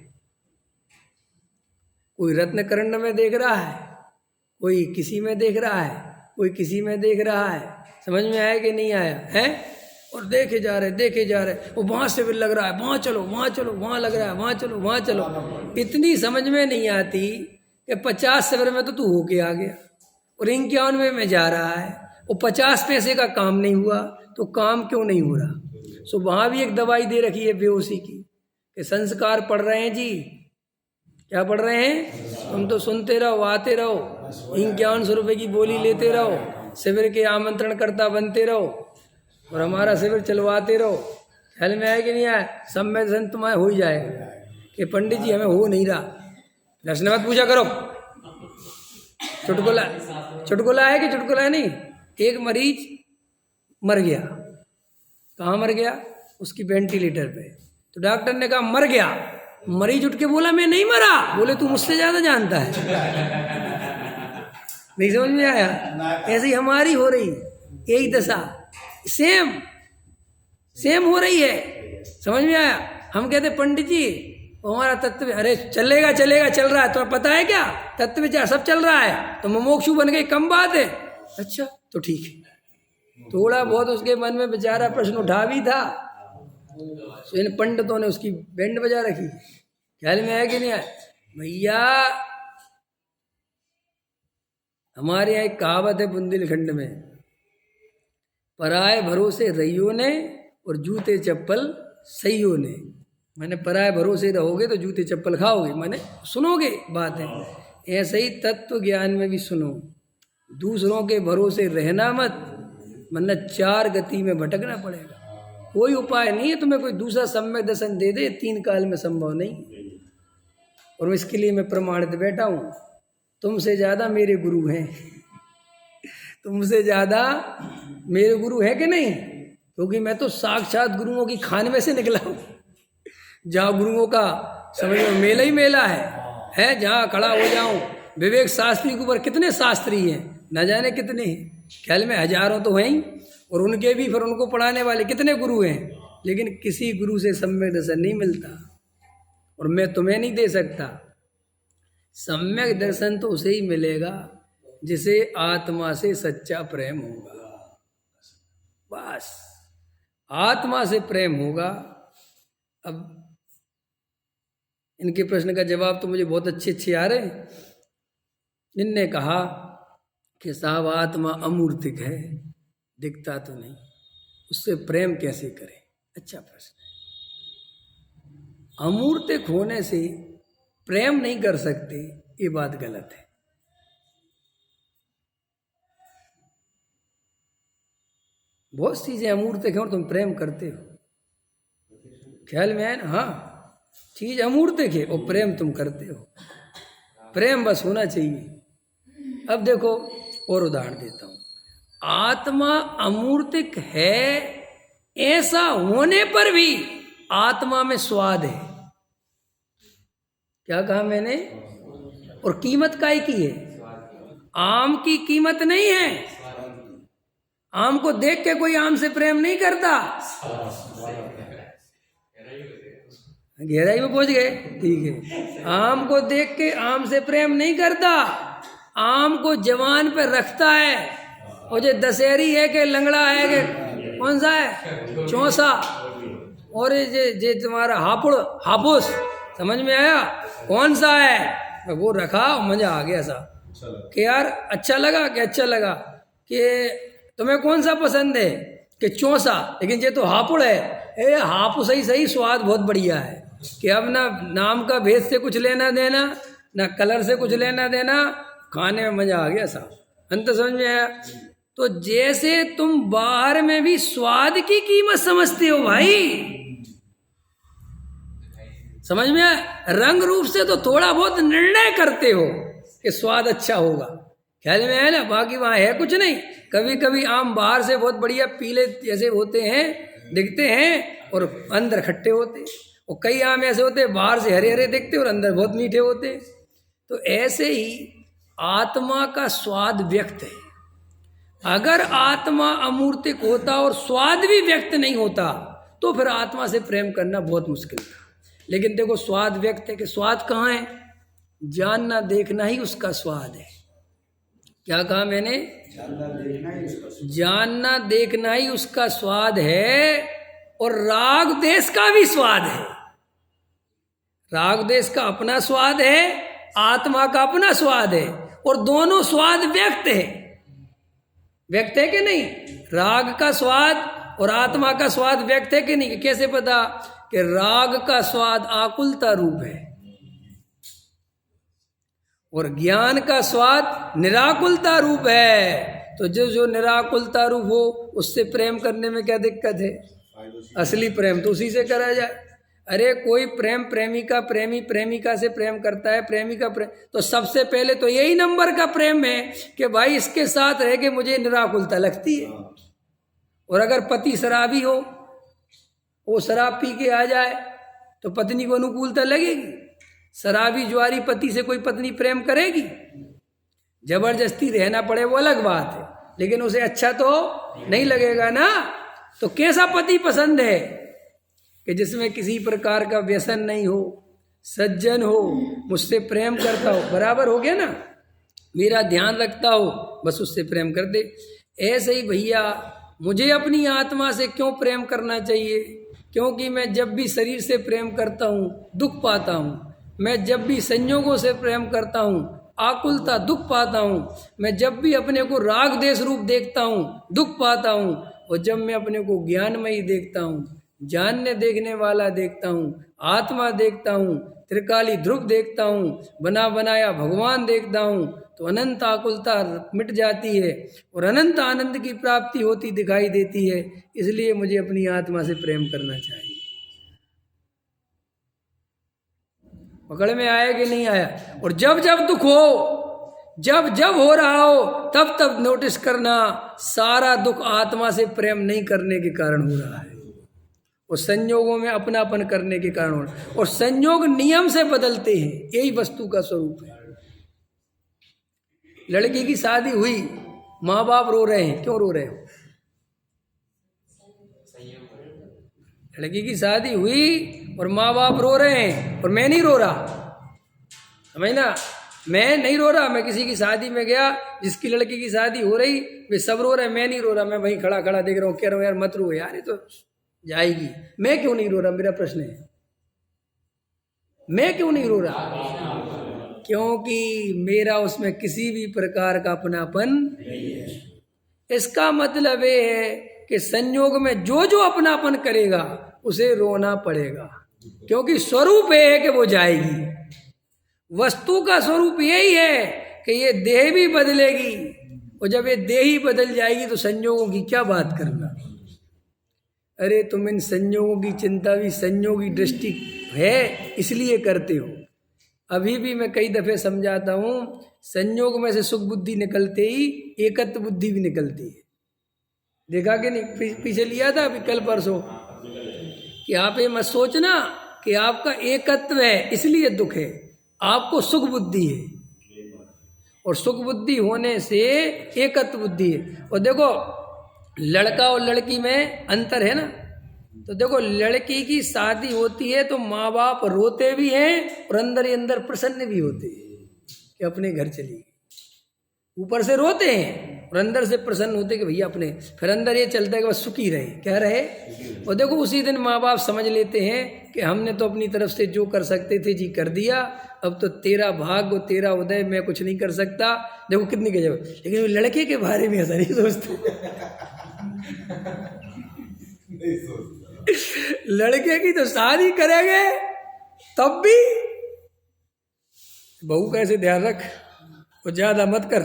कोई रत्न कर्ण में देख रहा है, कोई किसी में देख रहा है, कोई किसी में देख रहा है। समझ में आया कि नहीं आया है? और देखे जा रहे, वो वहां से भी लग रहा है, वहां चलो, वहां चलो, वहां लग रहा है, वहां चलो, वहां चलो। इतनी समझ में नहीं आती कि 50 शिविर में तो तू होके आ गया, और 91 में जा रहा है, वो 50 पैसे का काम नहीं हुआ, तो काम क्यों नहीं हो रहा? सो वहां भी एक दवाई दे रखी है बेहोशी की, कि संस्कार पढ़ रहे हैं जी। क्या पढ़ रहे हैं? तुम तो सुनते रहो, आते रहो, 51 रुपए की बोली लेते रहो, शिविर के आमंत्रण करता बनते रहो, और हमारा शिविर चलवाते रहो। ख्याल में आया कि नहीं आया? सब में दर्शन तुम्हारा हो ही जाएगा कि पंडित जी हमें हो नहीं रहा, दर्शन मत पूजा करो। चुटकुला है कि चुटकुला नहीं? एक मरीज मर गया। कहाँ मर गया? उसकी वेंटिलेटर पे। तो डॉक्टर ने कहा मर गया। मरीज उठ के बोला मैं नहीं मरा। बोले तू मुझसे ज्यादा जानता है। नहीं समझ में आया? ऐसी हमारी हो रही, यही दशा सेम हो रही है। समझ में आया? हम कहते पंडित जी हमारा तत्व, अरे चलेगा चल रहा है, तुम्हें पता है क्या? तत्व विचार सब चल रहा है, तो मुमुक्षु बन गई, कम बात है। अच्छा तो ठीक है। थोड़ा बहुत उसके मन में बेचारा प्रश्न उठा भी था, तो इन पंडितों ने उसकी बैंड बजा रखी। ख्याल में आया कि नहीं आया? भैया हमारे यहाँ एक कहावत है बुंदेलखंड में, पराए भरोसे रहियो ने और जूते चप्पल सहियो ने। मैंने पराए भरोसे रहोगे तो जूते चप्पल खाओगे, मैंने सुनोगे बात है। ऐसे ही तत्व ज्ञान में भी सुनो, दूसरों के भरोसे रहना मत, वरना 4 गति में भटकना पड़ेगा। कोई उपाय नहीं है तुम्हें कोई दूसरा सम्यक दर्शन दे दे, 3 काल में संभव नहीं। और इसके लिए मैं प्रमाणित बैठा हूँ, तुमसे ज़्यादा मेरे गुरु हैं। तुमसे ज़्यादा मेरे गुरु है कि नहीं? क्योंकि मैं तो साक्षात गुरुओं की खान में से निकला हूँ, जहाँ गुरुओं का समझ में मेला ही मेला है जहाँ खड़ा हो जाऊँ। विवेक शास्त्री के ऊपर कितने शास्त्री हैं, न जाने कितने हैं, ख्याल में हजारों तो हैं ही, और उनके भी फिर उनको पढ़ाने वाले कितने गुरु हैं, लेकिन किसी गुरु से सम्यक दर्शन नहीं मिलता। और मैं तुम्हें नहीं दे सकता। सम्यक दर्शन तो उसे ही मिलेगा जिसे आत्मा से सच्चा प्रेम होगा। बस आत्मा से प्रेम होगा। अब इनके प्रश्न का जवाब तो मुझे बहुत अच्छे आ रहे। इनने कहा कि साहब आत्मा अमूर्तिक है, दिखता तो नहीं, उससे प्रेम कैसे करें? अच्छा प्रश्न है। अमूर्तिक होने से प्रेम नहीं कर सकते, ये बात गलत है। बहुत चीजें अमूर्तिक हैं और तुम प्रेम करते हो। ख्याल में आए ना? हाँ, चीज अमूर्तिक है और प्रेम तुम करते हो। प्रेम बस होना चाहिए। अब देखो और उदाहरण देता हूं। आत्मा अमूर्तिक है, ऐसा होने पर भी आत्मा में स्वाद है। क्या कहा मैंने? और कीमत काय की है? आम की कीमत नहीं है। आम को देख के कोई आम से प्रेम नहीं करता। गहराई में पहुंच गए, ठीक है। आम को देख के आम से प्रेम नहीं करता, आम को जवान पे रखता है। और जो दशहरी है कि लंगड़ा है कि कौन सा है, चौसा, और ये तुम्हारा हापुस, समझ में आया कौन सा है, वो रखा, मजा आ गया सा कि यार अच्छा लगा, कि अच्छा लगा कि तुम्हें कौन सा पसंद है, कि चौसा, लेकिन ये तो हापुड़ है। हापुस सही सही, स्वाद बहुत बढ़िया है, कि अब ना नाम का भेद से कुछ लेना देना, ना कलर से कुछ लेना देना, खाने में मजा आ गया सा। अंत समझ में आया। तो जैसे तुम बाहर में भी स्वाद की कीमत समझते हो भाई, समझ में आया, रंग रूप से तो थोड़ा बहुत निर्णय करते हो कि स्वाद अच्छा होगा, ख्याल में है ना, बाकी वहाँ है कुछ नहीं। कभी कभी आम बाहर से बहुत बढ़िया पीले जैसे होते हैं, दिखते हैं, और अंदर खट्टे होते हैं, और कई आम ऐसे होते हैं बाहर से हरे हरे दिखते और अंदर बहुत मीठे होते हैं। तो ऐसे ही आत्मा का स्वाद व्यक्त है। अगर आत्मा अमूर्तिक होता और स्वाद भी व्यक्त नहीं होता तो फिर आत्मा से प्रेम करना बहुत मुश्किल था। लेकिन देखो स्वाद व्यक्त है, कि स्वाद कहाँ है, जानना देखना ही उसका स्वाद है। क्या कहा मैंने, जानना देखना ही उसका स्वाद है। और राग देश का भी स्वाद है, राग देश का अपना स्वाद है, आत्मा का अपना स्वाद है, और दोनों स्वाद व्यक्त है। व्यक्त है कि नहीं, राग का स्वाद और आत्मा का स्वाद व्यक्त है कि नहीं। कैसे पता, कि राग का स्वाद आकुलता रूप है और ज्ञान का स्वाद निराकुलता रूप है। तो जो निराकुलता रूप हो उससे प्रेम करने में क्या दिक्कत है, असली प्रेम तो उसी से करा जाए। अरे कोई प्रेमिका प्रेमी प्रेमिका से प्रेम करता है, प्रेमिका प्रेम, तो सबसे पहले तो यही नंबर का प्रेम है कि भाई इसके साथ रह के मुझे निराकुलता लगती है। और अगर पति शराबी हो, वो शराब पी के आ जाए तो पत्नी को अनुकूलता लगेगी। शराबी ज्वारी पति से कोई पत्नी प्रेम करेगी, जबरदस्ती रहना पड़े वो अलग बात है, लेकिन उसे अच्छा तो नहीं लगेगा ना। तो कैसा पति पसंद है, कि जिसमें किसी प्रकार का व्यसन नहीं हो, सज्जन हो, मुझसे प्रेम करता हो, बराबर हो गया ना, मेरा ध्यान रखता हो, बस उससे प्रेम कर दे। ऐसे ही भैया मुझे अपनी आत्मा से क्यों प्रेम करना चाहिए, क्योंकि मैं जब भी शरीर से प्रेम करता हूँ दुख पाता हूँ, मैं जब भी संयोगों से प्रेम करता हूँ आकुलता दुख पाता हूँ, मैं जब भी अपने को राग देश रूप देखता हूँ दुख पाता हूँ, और जब मैं अपने को ज्ञानमयी देखता हूँ, जानने देखने वाला देखता हूँ, आत्मा देखता हूँ, त्रिकाली ध्रुव देखता हूँ, बना बनाया भगवान देखता हूँ, तो अनंत आकुलता मिट जाती है और अनंत आनंद की प्राप्ति होती दिखाई देती है। इसलिए मुझे अपनी आत्मा से प्रेम करना चाहिए। पकड़ में आया कि नहीं आया। और जब जब दुख हो, जब जब हो रहा हो, तब तब नोटिस करना सारा दुख आत्मा से प्रेम नहीं करने के कारण हो रहा है, और संयोगों में अपनापन करने के कारण हो रहा है। और संयोग नियम से बदलते हैं, यही वस्तु का स्वरूप है। लड़की की शादी हुई, माँ बाप रो रहे हैं, क्यों रो रहे हो? लड़की की शादी हुई और माँ बाप रो रहे हैं और मैं नहीं रो रहा, समझना, मैं नहीं रो रहा। मैं किसी की शादी में गया, जिसकी लड़की की शादी हो रही, वे सब रो रहे हैं, मैं नहीं रो रहा। मैं वहीं खड़ा खड़ा देख रहा हूँ, कह रहा हूँ यार मत रो यार, ये तो जाएगी। मैं क्यों नहीं रो रहा, मेरा प्रश्न है, मैं क्यों नहीं रो रहा? क्योंकि मेरा उसमें किसी भी प्रकार का अपनापन नहीं है। इसका मतलब ये है कि संयोग में जो जो अपनापन करेगा उसे रोना पड़ेगा, क्योंकि स्वरूप ये है कि वो जाएगी। वस्तु का स्वरूप यही है कि ये देह भी बदलेगी, और जब ये देह ही बदल जाएगी तो संयोगों की क्या बात करना। अरे तुम इन संयोगों की चिंता भी संयोगी दृष्टि है इसलिए करते हो। अभी भी मैं कई दफे समझाता हूँ, संयोग में से सुख बुद्धि निकलते ही एकत्व बुद्धि भी निकलती है। देखा कि नहीं, पीछे लिया था अभी कल परसों, कि आप ये मत सोचना कि आपका एकत्व है इसलिए दुख है, आपको सुख बुद्धि है, और सुख बुद्धि होने से एकत्व बुद्धि है। और देखो लड़का और लड़की में अंतर है ना, तो देखो, लड़की की शादी होती है तो माँ बाप रोते भी हैं और अंदर ही अंदर प्रसन्न भी होते हैं कि अपने घर चली गई। ऊपर से रोते हैं और अंदर से प्रसन्न होते हैं कि भैया अपने, फिर अंदर ये चलता है कि बस सुखी रहे, क्या रहे। और देखो, उसी दिन माँ बाप समझ लेते हैं कि हमने तो अपनी तरफ से जो कर सकते थे जी कर दिया, अब तो तेरा भाग्य तेरा उदय, मैं कुछ नहीं कर सकता। देखो कितनी गजब। लेकिन वो लड़के के बारे में ऐसा नहीं सोचते। लड़के की तो शादी करेंगे तब भी बहू का ऐसे ध्यान रख और ज्यादा मत कर,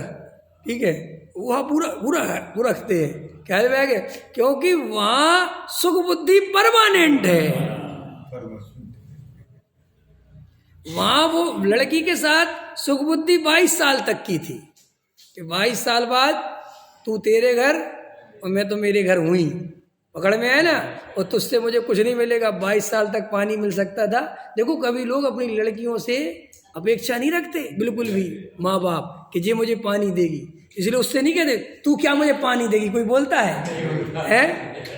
ठीक है। वहाँ पूरा रखते हैं, क्या है, क्योंकि वहाँ सुख बुद्धि परमानेंट है। वहाँ वो लड़की के साथ सुख बुद्धि 22 साल तक की थी कि 22 साल बाद तू तेरे घर और मैं तो मेरे घर हुई, पकड़ में आया ना, और तुझसे मुझे कुछ नहीं मिलेगा। 22 साल तक पानी मिल सकता था। देखो, कभी लोग अपनी लड़कियों से अपेक्षा नहीं रखते बिल्कुल भी, माँ बाप, कि ये मुझे पानी देगी, इसलिए उससे नहीं कहते तू क्या मुझे पानी देगी। कोई बोलता है?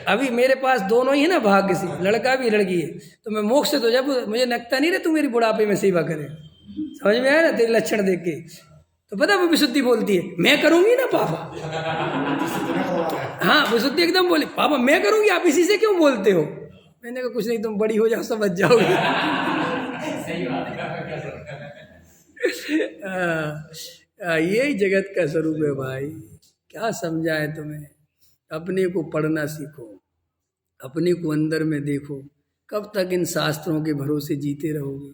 अभी मेरे पास दोनों ही है ना, भाग्य से, लड़का भी लड़की है, तो मैं मोक्ष से तो जब मुझे लगता नहीं रहे तू मेरी बुढ़ापे में सेवा करे। समझ में आया ना तेरे लक्षण देख के? तो पता वो विशुद्धि बोलती है, मैं करूंगी ना पापा। हाँ, विशुद्धि एकदम बोली, पापा मैं करूंगी, आप इसी से क्यों बोलते हो? मैंने कहा कुछ नहीं, तुम बड़ी हो जाओ समझ जाओगे। सही बात है। यही जगत का स्वरूप है भाई। क्या समझाए तुम्हें? अपने को पढ़ना सीखो, अपने को अंदर में देखो। कब तक इन शास्त्रों के भरोसे जीते रहोगे?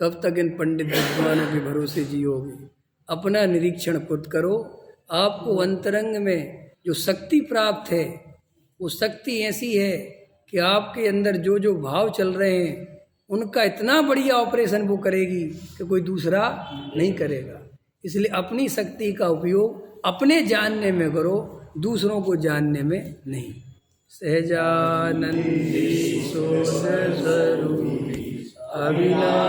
कब तक इन पंडित विद्वानों के भरोसे जियोगे? अपना निरीक्षण खुद करो। आपको अंतरंग में जो शक्ति प्राप्त है, वो शक्ति ऐसी है कि आपके अंदर जो जो भाव चल रहे हैं उनका इतना बढ़िया ऑपरेशन वो करेगी कि कोई दूसरा नहीं करेगा। इसलिए अपनी शक्ति का उपयोग अपने जानने में करो, दूसरों को जानने में नहीं। सहजानंदी सोन स्वरूपी अविनाशी